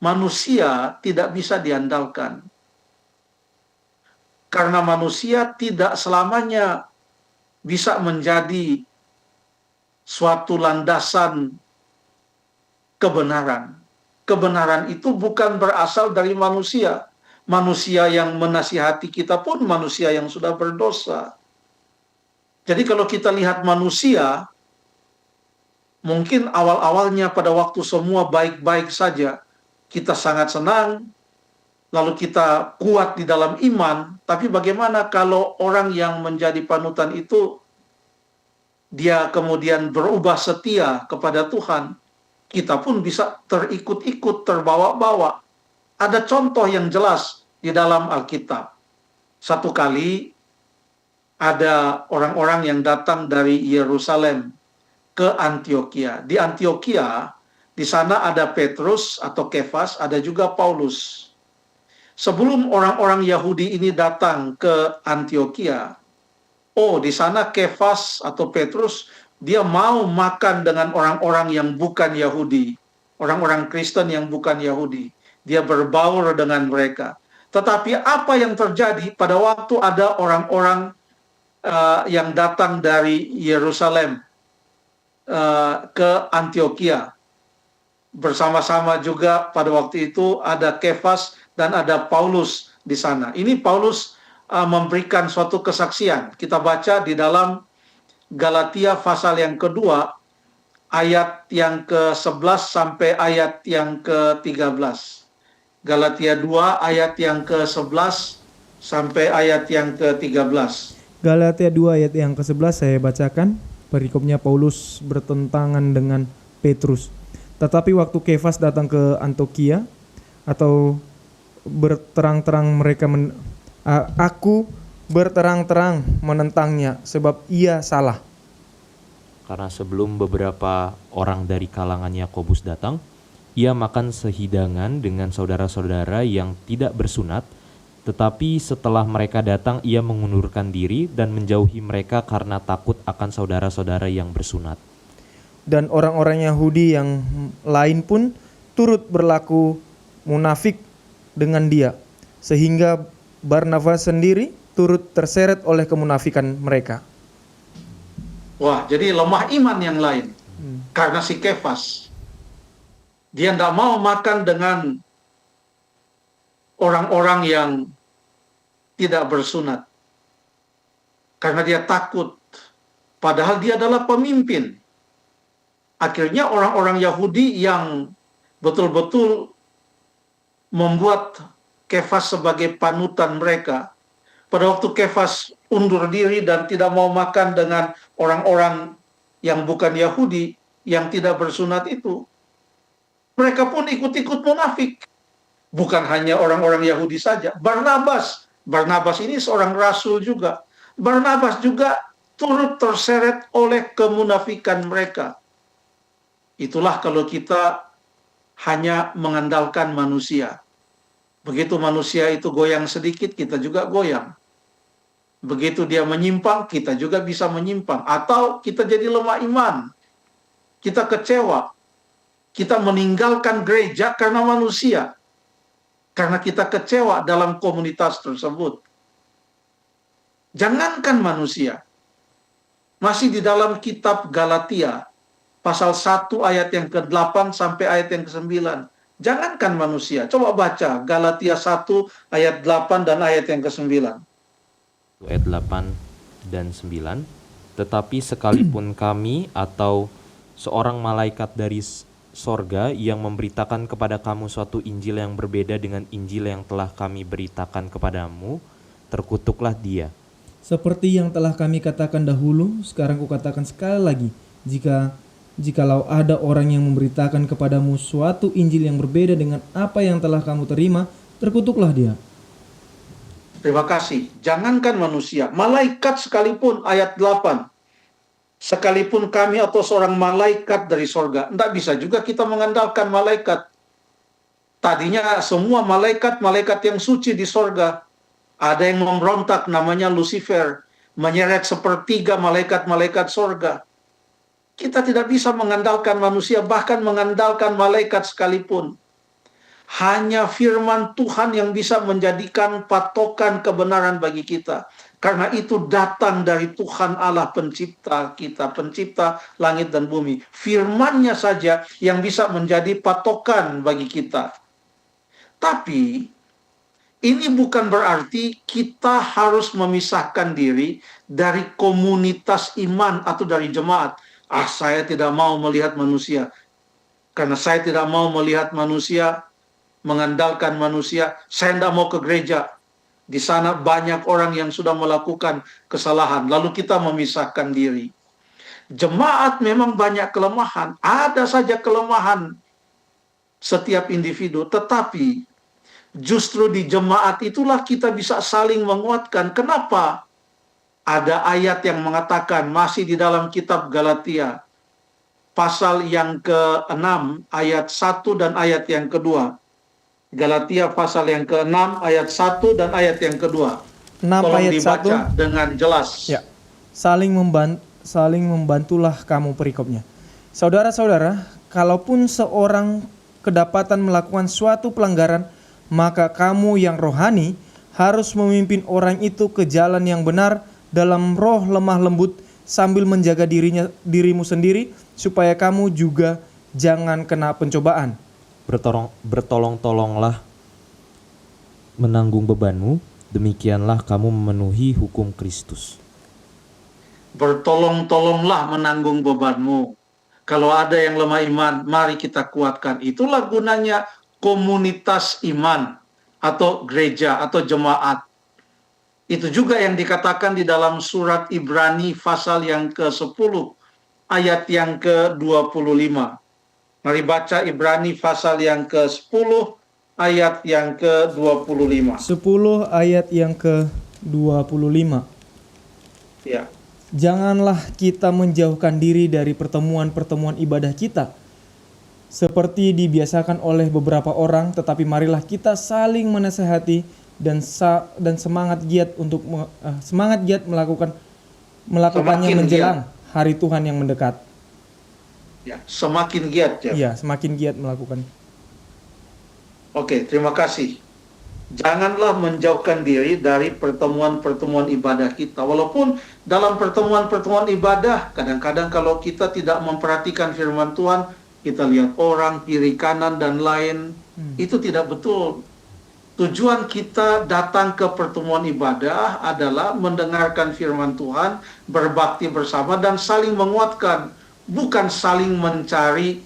manusia tidak bisa diandalkan. Karena manusia tidak selamanya bisa menjadi suatu landasan kebenaran. Kebenaran itu bukan berasal dari manusia. Manusia yang menasihati kita pun manusia yang sudah berdosa. Jadi kalau kita lihat manusia, mungkin awal-awalnya pada waktu semua baik-baik saja, kita sangat senang, lalu kita kuat di dalam iman, tapi bagaimana kalau orang yang menjadi panutan itu, dia kemudian berubah setia kepada Tuhan, kita pun bisa terikut-ikut, terbawa-bawa. Ada contoh yang jelas di dalam Alkitab. Satu kali ada orang-orang yang datang dari Yerusalem ke Antioquia. Di Antioquia, di sana ada Petrus atau Kefas, ada juga Paulus. Sebelum orang-orang Yahudi ini datang ke Antioquia, di sana Kefas atau Petrus, dia mau makan dengan orang-orang yang bukan Yahudi, orang-orang Kristen yang bukan Yahudi. Dia berbaur dengan mereka. Tetapi apa yang terjadi pada waktu ada orang-orang yang datang dari Yerusalem ke Antioquia? Bersama-sama juga pada waktu itu ada Kefas dan ada Paulus di sana. Ini Paulus memberikan suatu kesaksian. Kita baca di dalam Galatia pasal yang kedua, ayat yang ke-11 sampai ayat yang ke-13. Galatia 2 ayat yang ke-11 sampai ayat yang ke-13. Galatia 2 ayat yang ke-11 saya bacakan. Perikopnya Paulus bertentangan dengan Petrus. Tetapi waktu Kefas datang ke Antioquia, atau berterang-terang mereka aku berterang-terang menentangnya sebab ia salah. Karena sebelum beberapa orang dari kalangan Yakobus datang, ia makan sehidangan dengan saudara-saudara yang tidak bersunat, tetapi setelah mereka datang ia mengundurkan diri dan menjauhi mereka karena takut akan saudara-saudara yang bersunat. Dan orang-orang Yahudi yang lain pun turut berlaku munafik dengan dia, sehingga Barnabas sendiri turut terseret oleh kemunafikan mereka. Wah, jadi lemah iman yang lain. Karena si Kefas, dia tidak mau makan dengan orang-orang yang tidak bersunat. Karena dia takut. Padahal dia adalah pemimpin. Akhirnya orang-orang Yahudi yang betul-betul membuat Kefas sebagai panutan mereka. Pada waktu Kefas undur diri dan tidak mau makan dengan orang-orang yang bukan Yahudi, yang tidak bersunat itu, mereka pun ikut-ikut munafik. Bukan hanya orang-orang Yahudi saja. Barnabas ini seorang rasul juga. Barnabas juga turut terseret oleh kemunafikan mereka. Itulah kalau kita hanya mengandalkan manusia. Begitu manusia itu goyang sedikit, kita juga goyang. Begitu dia menyimpang, kita juga bisa menyimpang. Atau kita jadi lemah iman. Kita kecewa. Kita meninggalkan gereja karena manusia. Karena kita kecewa dalam komunitas tersebut. Jangankan manusia. Masih di dalam kitab Galatia, pasal 1 ayat yang ke-8 sampai ayat yang ke-9. Jangankan manusia. Coba baca Galatia 1 ayat 8 dan ayat yang ke-9. Ayat 8 dan 9. Tetapi sekalipun kami atau seorang malaikat dari sorga yang memberitakan kepada kamu suatu Injil yang berbeda dengan Injil yang telah kami beritakan kepadamu, terkutuklah dia. Seperti yang telah kami katakan dahulu, sekarang kukatakan sekali lagi, jikalau ada orang yang memberitakan kepadamu suatu Injil yang berbeda dengan apa yang telah kamu terima, terkutuklah dia. Terima kasih. Jangankan manusia, malaikat sekalipun, ayat 8. Sekalipun kami atau seorang malaikat dari sorga, tidak bisa juga kita mengandalkan malaikat. Tadinya semua malaikat yang suci di sorga. Ada yang memberontak namanya Lucifer, menyeret sepertiga malaikat-malaikat sorga. Kita tidak bisa mengandalkan manusia, bahkan mengandalkan malaikat sekalipun. Hanya firman Tuhan yang bisa menjadikan patokan kebenaran bagi kita. Karena itu datang dari Tuhan Allah pencipta kita, pencipta langit dan bumi. Firman-Nya saja yang bisa menjadi patokan bagi kita. Tapi ini bukan berarti kita harus memisahkan diri dari komunitas iman atau dari jemaat. Saya tidak mau melihat manusia. Karena saya tidak mau melihat manusia, mengandalkan manusia, saya tidak mau ke gereja. Di sana banyak orang yang sudah melakukan kesalahan. Lalu kita memisahkan diri. Jemaat memang banyak kelemahan. Ada saja kelemahan setiap individu. Tetapi justru di jemaat itulah kita bisa saling menguatkan. Kenapa? Ada ayat yang mengatakan, masih di dalam kitab Galatia, pasal yang ke-6, ayat 1 dan ayat yang kedua. Galatia pasal yang ke-6, ayat 1 dan ayat yang kedua. 6 Tolong ayat dibaca 1. dengan jelas. Ya. Saling membantulah kamu perikopnya. Saudara-saudara, kalaupun seorang kedapatan melakukan suatu pelanggaran, maka kamu yang rohani harus memimpin orang itu ke jalan yang benar dalam roh lemah lembut sambil menjaga dirimu sendiri supaya kamu juga jangan kena pencobaan. Bertolong-tolonglah menanggung bebanmu, demikianlah kamu memenuhi hukum Kristus. Bertolong-tolonglah menanggung bebanmu. Kalau ada yang lemah iman, mari kita kuatkan. Itulah gunanya komunitas iman atau gereja atau jemaat. Itu juga yang dikatakan di dalam surat Ibrani pasal yang ke-10 ayat yang ke-25. Mari baca Ibrani pasal yang ke-10 ayat yang ke-25. 10 ayat yang ke-25. Ya. Janganlah kita menjauhkan diri dari pertemuan-pertemuan ibadah kita, seperti dibiasakan oleh beberapa orang, tetapi marilah kita saling menasehati dan semangat giat melakukannya menjelang hari Tuhan yang mendekat. Ya, semakin giat ya. Iya, semakin giat melakukan. Oke, terima kasih. Janganlah menjauhkan diri dari pertemuan-pertemuan ibadah kita. Walaupun dalam pertemuan-pertemuan ibadah, kadang-kadang kalau kita tidak memperhatikan firman Tuhan, kita lihat orang kiri kanan dan lain. Itu tidak betul. Tujuan kita datang ke pertemuan ibadah adalah mendengarkan firman Tuhan, berbakti bersama dan saling menguatkan. Bukan saling mencari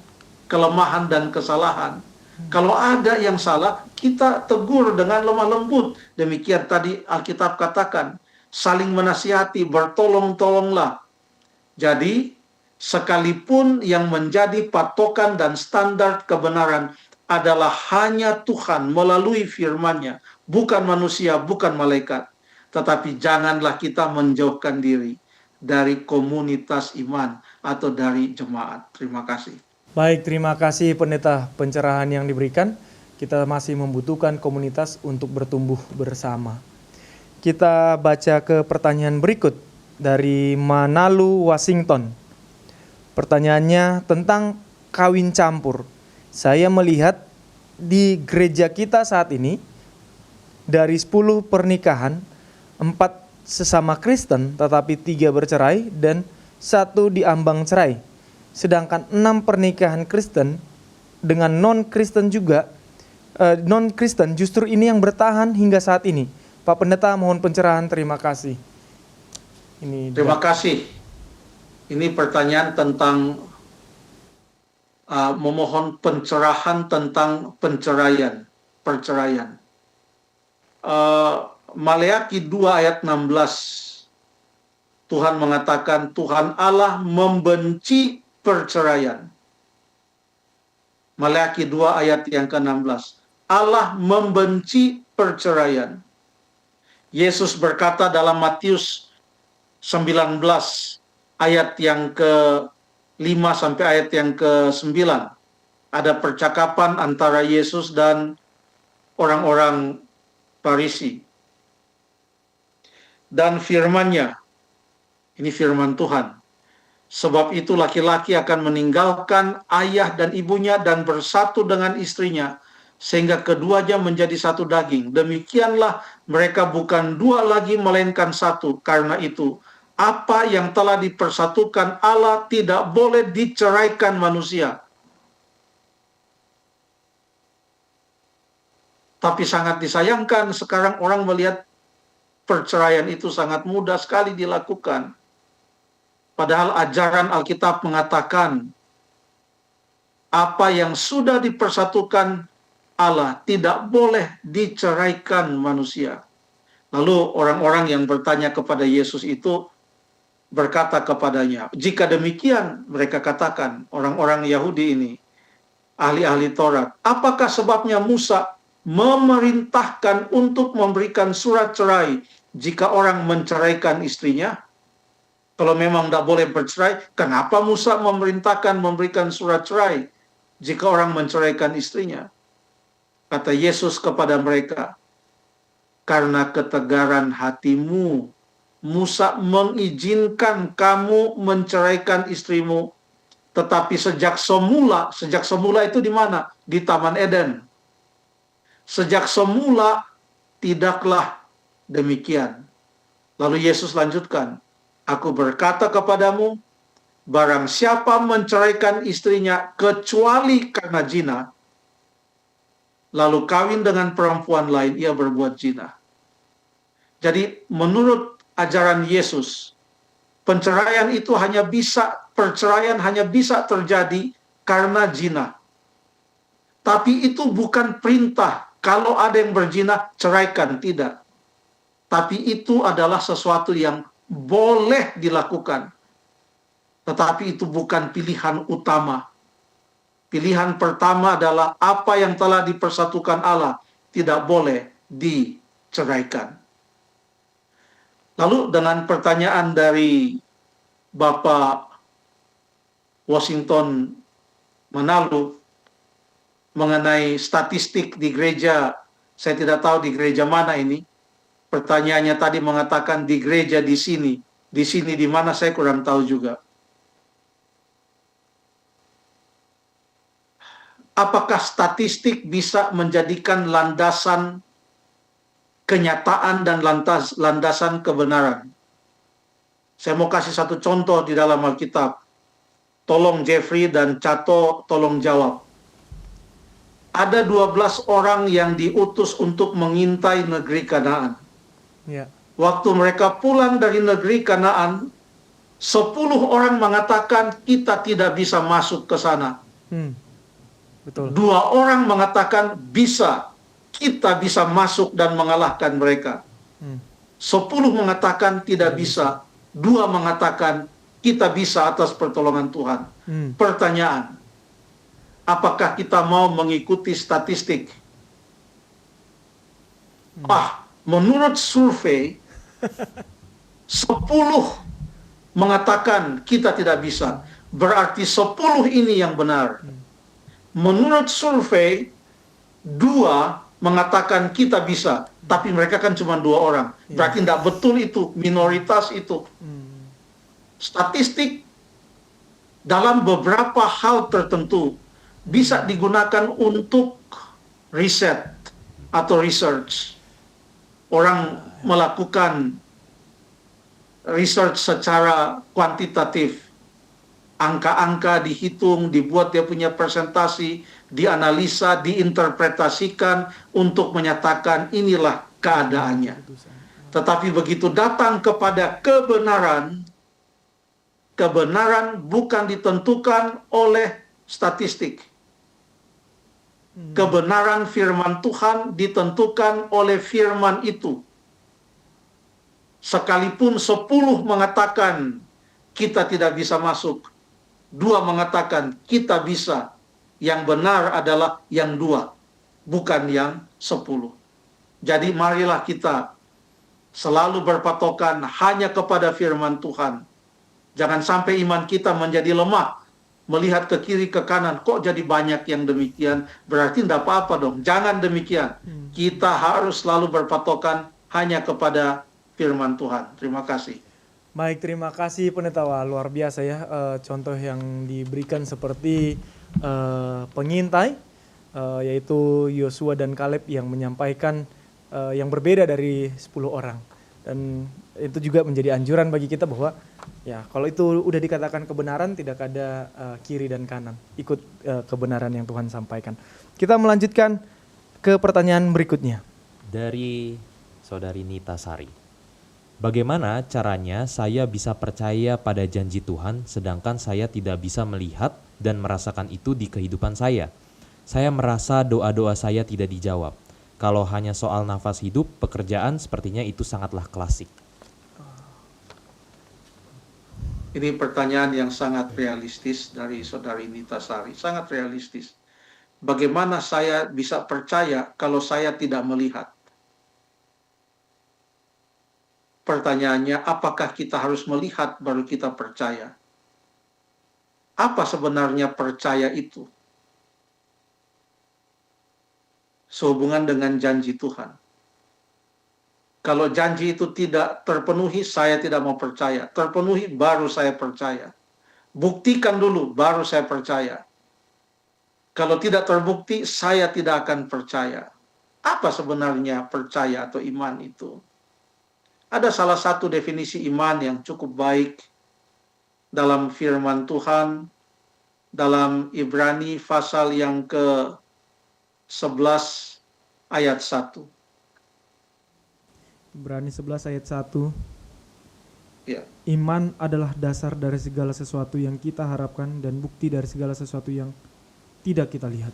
kelemahan dan kesalahan. Kalau ada yang salah, kita tegur dengan lemah lembut. Demikian tadi Alkitab katakan, saling menasihati, bertolong-tolonglah. Jadi, sekalipun yang menjadi patokan dan standar kebenaran adalah hanya Tuhan melalui firman-Nya, bukan manusia, bukan malaikat. Tetapi janganlah kita menjauhkan diri dari komunitas iman atau dari jemaat. Terima kasih. Baik, terima kasih pendeta pencerahan yang diberikan. Kita masih membutuhkan komunitas untuk bertumbuh bersama. Kita baca ke pertanyaan berikut dari Manalu, Washington. Pertanyaannya tentang kawin campur. Saya melihat di gereja kita saat ini, dari 10 pernikahan, 4 sesama Kristen tetapi 3 bercerai dan 1 diambang cerai. Sedangkan 6 pernikahan Kristen dengan non-Kristen juga, non-Kristen justru ini yang bertahan hingga saat ini. Pak Pendeta, mohon pencerahan, terima kasih. Terima kasih. Ini pertanyaan tentang memohon pencerahan tentang perceraian. Maleakhi 2 ayat 16, Tuhan mengatakan Tuhan Allah membenci perceraian. Maleakhi 2 ayat yang ke-16. Allah membenci perceraian. Yesus berkata dalam Matius 19 ayat yang ke-5 sampai ayat yang ke-9. Ada percakapan antara Yesus dan orang-orang Farisi. Dan firman-Nya, ini firman Tuhan. Sebab itu laki-laki akan meninggalkan ayah dan ibunya dan bersatu dengan istrinya, sehingga keduanya menjadi satu daging. Demikianlah mereka bukan 2 lagi melainkan 1. Karena itu, apa yang telah dipersatukan Allah tidak boleh diceraikan manusia. Tapi sangat disayangkan sekarang orang melihat perceraian itu sangat mudah sekali dilakukan. Padahal ajaran Alkitab mengatakan apa yang sudah dipersatukan Allah tidak boleh diceraikan manusia. Lalu orang-orang yang bertanya kepada Yesus itu berkata kepadanya, jika demikian, mereka katakan, orang-orang Yahudi ini, ahli-ahli Taurat, apakah sebabnya Musa memerintahkan untuk memberikan surat cerai jika orang menceraikan istrinya? Kalau memang tidak boleh bercerai, kenapa Musa memerintahkan memberikan surat cerai jika orang menceraikan istrinya? Kata Yesus kepada mereka, karena ketegaran hatimu, Musa mengizinkan kamu menceraikan istrimu. Tetapi sejak semula itu di mana? Di Taman Eden. Sejak semula tidaklah demikian. Lalu Yesus lanjutkan, aku berkata kepadamu, barang siapa menceraikan istrinya kecuali karena zina, lalu kawin dengan perempuan lain, ia berbuat zina. Jadi menurut ajaran Yesus, perceraian hanya bisa terjadi karena zina. Tapi itu bukan perintah, kalau ada yang berzina, ceraikan, tidak. Tapi itu adalah sesuatu yang boleh dilakukan. Tetapi itu bukan pilihan utama. Pilihan pertama adalah apa yang telah dipersatukan Allah tidak boleh diceraikan. Lalu dengan pertanyaan dari Bapak Washington Manalu mengenai statistik di gereja, saya tidak tahu di gereja mana ini. Pertanyaannya tadi mengatakan di gereja di sini di mana saya kurang tahu juga. Apakah statistik bisa menjadikan landasan kenyataan dan landasan kebenaran? Saya mau kasih satu contoh di dalam Alkitab. Tolong Jeffrey dan Cato tolong jawab. Ada 12 orang yang diutus untuk mengintai negeri Kanaan. Ya. Waktu mereka pulang dari negeri Kanaan, 10 orang mengatakan kita tidak bisa masuk ke sana. Betul. 2 orang mengatakan bisa, kita bisa masuk dan mengalahkan mereka. 10 mengatakan tidak bisa, 2 mengatakan kita bisa atas pertolongan Tuhan. Pertanyaan, apakah kita mau mengikuti statistik? Menurut survei, 10 mengatakan kita tidak bisa. Berarti 10 ini yang benar. Menurut survei, 2 mengatakan kita bisa. Tapi mereka kan cuma 2 orang. Berarti tidak betul itu, minoritas itu. Statistik dalam beberapa hal tertentu bisa digunakan untuk riset atau research. Orang melakukan research secara kuantitatif. Angka-angka dihitung, dibuat dia punya presentasi, dianalisa, diinterpretasikan untuk menyatakan inilah keadaannya. Tetapi begitu datang kepada kebenaran, kebenaran bukan ditentukan oleh statistik. Kebenaran firman Tuhan ditentukan oleh firman itu. Sekalipun 10 mengatakan kita tidak bisa masuk, 2 mengatakan kita bisa, yang benar adalah yang 2, bukan yang 10. Jadi marilah kita selalu berpatokan hanya kepada firman Tuhan. Jangan sampai iman kita menjadi lemah, melihat ke kiri ke kanan, kok jadi banyak yang demikian, berarti tidak apa-apa dong. Jangan demikian. Kita harus selalu berpatokan hanya kepada firman Tuhan. Terima kasih. Baik, terima kasih Pendeta. Wah, luar biasa ya contoh yang diberikan seperti pengintai, yaitu Yosua dan Kaleb yang menyampaikan yang berbeda dari 10 orang. Dan itu juga menjadi anjuran bagi kita bahwa ya kalau itu udah dikatakan kebenaran, tidak ada kiri dan kanan. Ikut kebenaran yang Tuhan sampaikan. Kita melanjutkan ke pertanyaan berikutnya. Dari Saudari Nita Sari. Bagaimana caranya saya bisa percaya pada janji Tuhan sedangkan saya tidak bisa melihat dan merasakan itu di kehidupan saya? Saya merasa doa-doa saya tidak dijawab. Kalau hanya soal nafas hidup, pekerjaan sepertinya itu sangatlah klasik. Ini pertanyaan yang sangat realistis dari Saudari Nita Sari. Sangat realistis. Bagaimana saya bisa percaya kalau saya tidak melihat? Pertanyaannya, apakah kita harus melihat baru kita percaya? Apa sebenarnya percaya itu? Sehubungan dengan janji Tuhan. Kalau janji itu tidak terpenuhi, saya tidak mau percaya. Terpenuhi, baru saya percaya. Buktikan dulu, baru saya percaya. Kalau tidak terbukti, saya tidak akan percaya. Apa sebenarnya percaya atau iman itu? Ada salah satu definisi iman yang cukup baik dalam firman Tuhan, dalam Ibrani pasal yang ke-11 ayat 1. Ibrani 11 ayat 1. Ya. Iman adalah dasar dari segala sesuatu yang kita harapkan dan bukti dari segala sesuatu yang tidak kita lihat.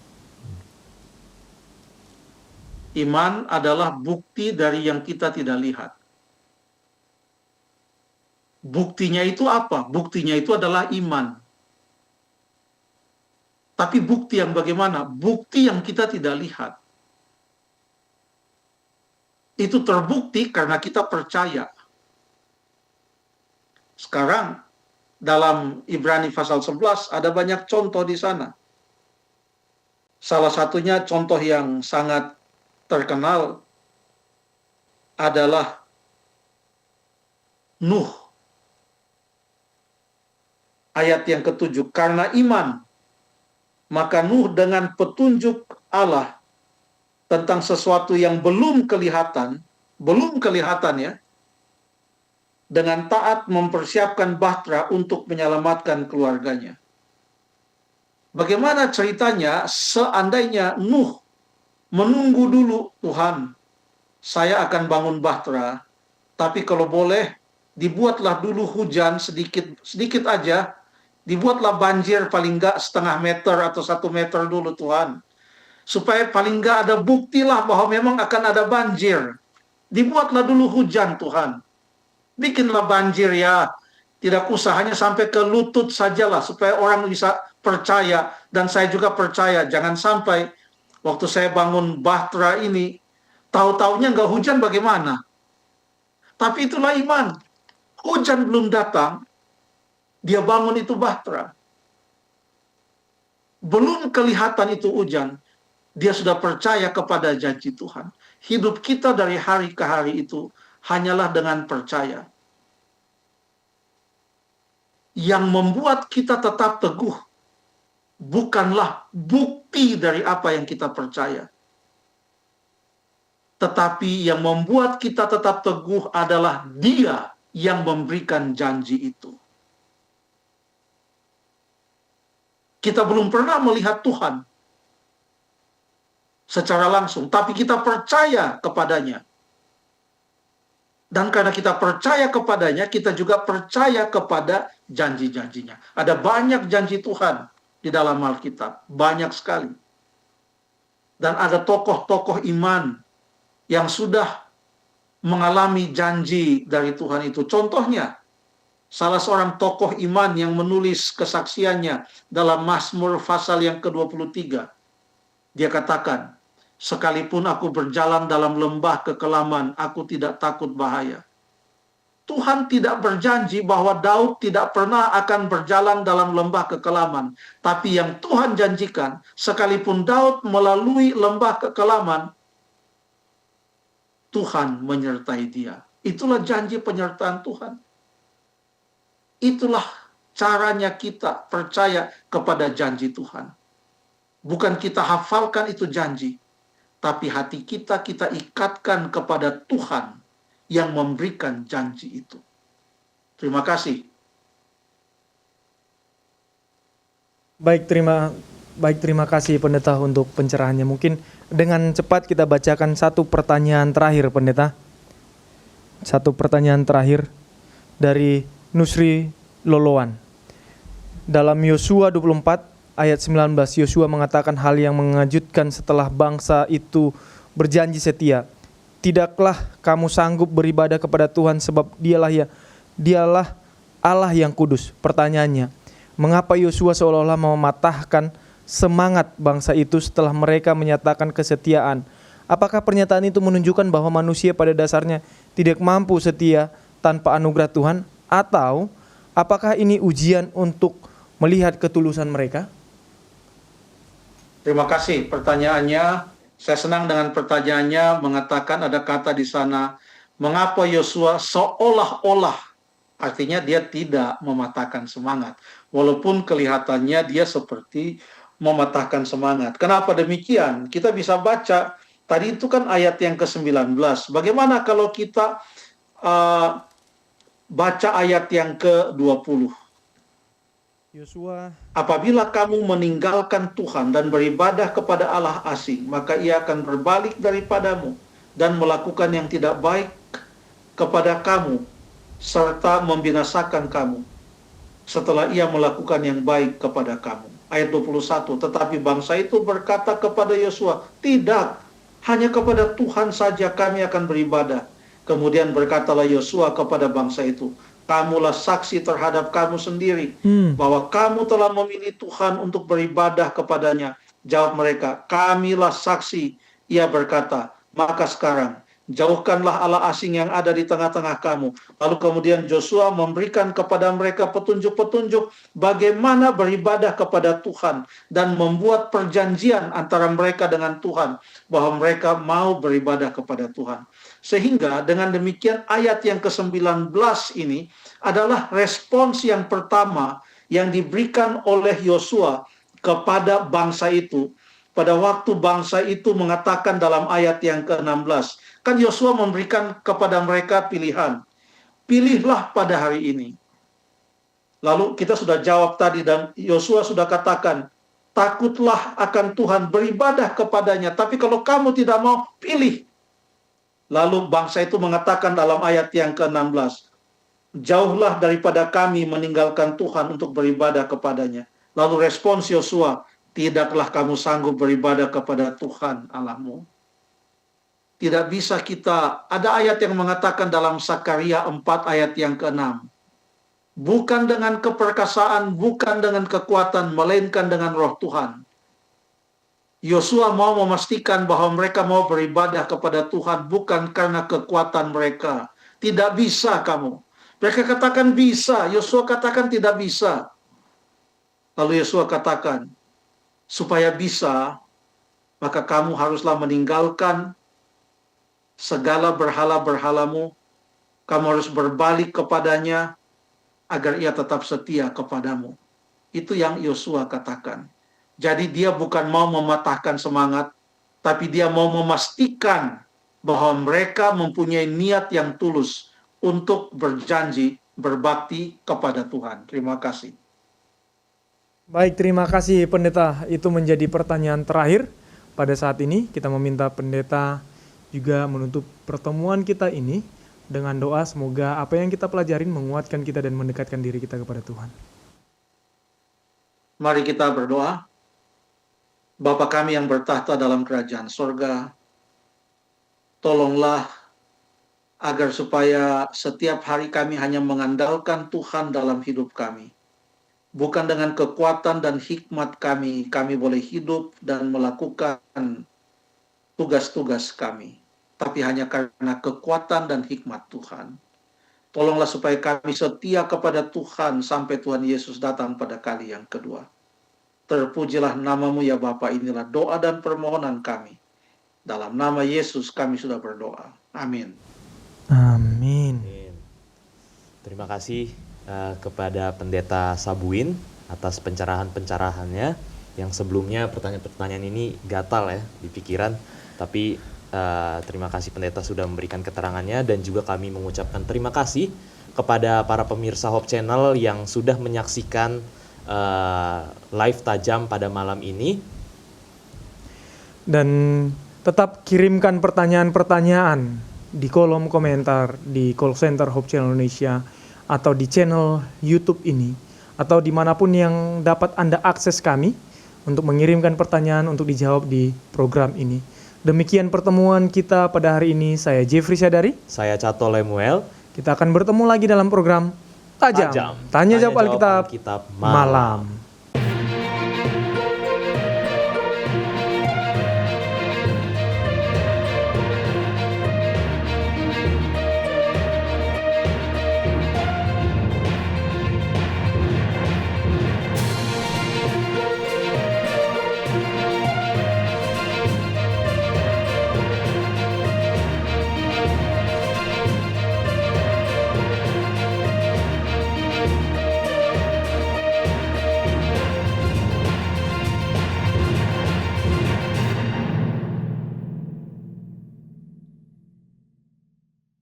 Iman adalah bukti dari yang kita tidak lihat. Buktinya itu apa? Buktinya itu adalah iman. Tapi bukti yang bagaimana? Bukti yang kita tidak lihat. Itu terbukti karena kita percaya. Sekarang dalam Ibrani pasal 11 ada banyak contoh di sana. Salah satunya contoh yang sangat terkenal adalah Nuh. Ayat yang ke-7, karena iman, maka Nuh dengan petunjuk Allah tentang sesuatu yang belum kelihatan ya, dengan taat mempersiapkan bahtera untuk menyelamatkan keluarganya. Bagaimana ceritanya seandainya Nuh menunggu dulu, Tuhan, saya akan bangun bahtera, tapi kalau boleh dibuatlah dulu hujan sedikit aja, dibuatlah banjir paling enggak setengah meter atau 1 meter dulu Tuhan. Supaya paling enggak ada buktilah bahwa memang akan ada banjir. Dibuatlah dulu hujan Tuhan. Bikinlah banjir ya. Tidak usah hanya sampai ke lutut sajalah supaya orang bisa percaya. Dan saya juga percaya, jangan sampai waktu saya bangun bahtera ini, tahu-taunya enggak hujan bagaimana. Tapi itulah iman. Hujan belum datang, dia bangun itu bahtera. Belum kelihatan itu hujan, dia sudah percaya kepada janji Tuhan. hidup kita dari hari ke hari itu hanyalah dengan percaya. Yang membuat kita tetap teguh bukanlah bukti dari apa yang kita percaya, tetapi yang membuat kita tetap teguh adalah Dia yang memberikan janji itu. Kita belum pernah melihat Tuhan secara langsung, tapi kita percaya kepadanya. Dan karena kita percaya kepadanya, kita juga percaya kepada janji-janjinya. Ada banyak janji Tuhan di dalam Alkitab, banyak sekali. Dan ada tokoh-tokoh iman yang sudah mengalami janji dari Tuhan itu. Contohnya, salah seorang tokoh iman yang menulis kesaksiannya dalam Mazmur pasal yang ke-23. Dia katakan, sekalipun aku berjalan dalam lembah kekelaman, aku tidak takut bahaya. Tuhan tidak berjanji bahwa Daud tidak pernah akan berjalan dalam lembah kekelaman. Tapi yang Tuhan janjikan, sekalipun Daud melalui lembah kekelaman, Tuhan menyertai dia. Itulah janji penyertaan Tuhan. Itulah caranya kita percaya kepada janji Tuhan. Bukan kita hafalkan itu janji, tapi hati kita ikatkan kepada Tuhan yang memberikan janji itu. Terima kasih. Baik, terima kasih Pendeta untuk pencerahannya. Mungkin dengan cepat kita bacakan satu pertanyaan terakhir, Pendeta. Satu pertanyaan terakhir dari Nusri Loloan. Dalam Yosua 24 ayat 19, Yosua mengatakan hal yang mengejutkan setelah bangsa itu berjanji setia. Tidaklah kamu sanggup beribadah kepada Tuhan sebab dialah Allah yang kudus. Pertanyaannya, mengapa Yosua seolah-olah mematahkan semangat bangsa itu setelah mereka menyatakan kesetiaan? Apakah pernyataan itu menunjukkan bahwa manusia pada dasarnya tidak mampu setia tanpa anugerah Tuhan? Atau apakah ini ujian untuk melihat ketulusan mereka? Terima kasih pertanyaannya. Saya senang dengan pertanyaannya, mengatakan ada kata di sana, mengapa Yosua seolah-olah, artinya dia tidak mematahkan semangat. Walaupun kelihatannya dia seperti mematahkan semangat. Kenapa demikian? Kita bisa baca, tadi itu kan ayat yang ke-19. Bagaimana kalau kita baca ayat yang ke-20? Yosua, apabila kamu meninggalkan Tuhan dan beribadah kepada Allah asing, maka ia akan berbalik daripadamu dan melakukan yang tidak baik kepada kamu, serta membinasakan kamu, setelah ia melakukan yang baik kepada kamu. Ayat 21, tetapi bangsa itu berkata kepada Yosua, tidak, hanya kepada Tuhan saja kami akan beribadah. Kemudian berkatalah Yosua kepada bangsa itu, kamulah saksi terhadap kamu sendiri, bahwa kamu telah memilih Tuhan untuk beribadah kepadanya. Jawab mereka, kamilah saksi. Ia berkata, maka sekarang jauhkanlah Allah asing yang ada di tengah-tengah kamu. Lalu kemudian Yosua memberikan kepada mereka petunjuk-petunjuk bagaimana beribadah kepada Tuhan, dan membuat perjanjian antara mereka dengan Tuhan, bahwa mereka mau beribadah kepada Tuhan. Sehingga dengan demikian ayat yang ke-19 ini adalah respons yang pertama yang diberikan oleh Yosua kepada bangsa itu. Pada waktu bangsa itu mengatakan dalam ayat yang ke-16, kan Yosua memberikan kepada mereka pilihan. Pilihlah pada hari ini. Lalu kita sudah jawab tadi, dan Yosua sudah katakan, takutlah akan Tuhan, beribadah kepadanya. Tapi kalau kamu tidak mau, pilih. Lalu bangsa itu mengatakan dalam ayat yang ke-16, jauhlah daripada kami meninggalkan Tuhan untuk beribadah kepadanya. Lalu respons Yosua, tidaklah kamu sanggup beribadah kepada Tuhan Allahmu. Tidak bisa kita, ada ayat yang mengatakan dalam Sakaria 4 ayat yang ke-6, bukan dengan keperkasaan, bukan dengan kekuatan, melainkan dengan roh Tuhan. Yosua mau memastikan bahwa mereka mau beribadah kepada Tuhan bukan karena kekuatan mereka. Tidak bisa kamu. Mereka katakan bisa, Yosua katakan tidak bisa. Lalu Yosua katakan, supaya bisa, maka kamu haruslah meninggalkan segala berhala-berhalamu, kamu harus berbalik kepadanya agar ia tetap setia kepadamu. Itu yang Yosua katakan. Jadi dia bukan mau mematahkan semangat, tapi dia mau memastikan bahwa mereka mempunyai niat yang tulus untuk berjanji berbakti kepada Tuhan. Terima kasih. Baik, terima kasih pendeta. Itu menjadi pertanyaan terakhir pada saat ini. Kita meminta pendeta juga menutup pertemuan kita ini dengan doa semoga apa yang kita pelajarin menguatkan kita dan mendekatkan diri kita kepada Tuhan. Mari kita berdoa. Bapa kami yang bertahta dalam kerajaan sorga, tolonglah agar supaya setiap hari kami hanya mengandalkan Tuhan dalam hidup kami. Bukan dengan kekuatan dan hikmat kami boleh hidup dan melakukan tugas-tugas kami. Tapi hanya karena kekuatan dan hikmat Tuhan. Tolonglah supaya kami setia kepada Tuhan sampai Tuhan Yesus datang pada kali yang kedua. Terpujilah namamu ya Bapa, inilah doa dan permohonan kami. Dalam nama Yesus kami sudah berdoa. Amin. Amin. Terima kasih kepada Pendeta Sabuin atas pencerahan-pencerahannya yang sebelumnya pertanyaan-pertanyaan ini gatal ya di pikiran, tapi terima kasih Pendeta sudah memberikan keterangannya, dan juga kami mengucapkan terima kasih kepada para pemirsa Hope Channel yang sudah menyaksikan live tajam pada malam ini. Dan tetap kirimkan pertanyaan-pertanyaan di kolom komentar di call center Hope Channel Indonesia atau di channel YouTube ini, atau dimanapun yang dapat Anda akses kami untuk mengirimkan pertanyaan untuk dijawab di program ini. Demikian pertemuan kita pada hari ini. Saya Jeffrey Syadari. Saya Cato Lemuel. Kita akan bertemu lagi dalam program Tajam. Tanya jawab Alkitab malam. malam.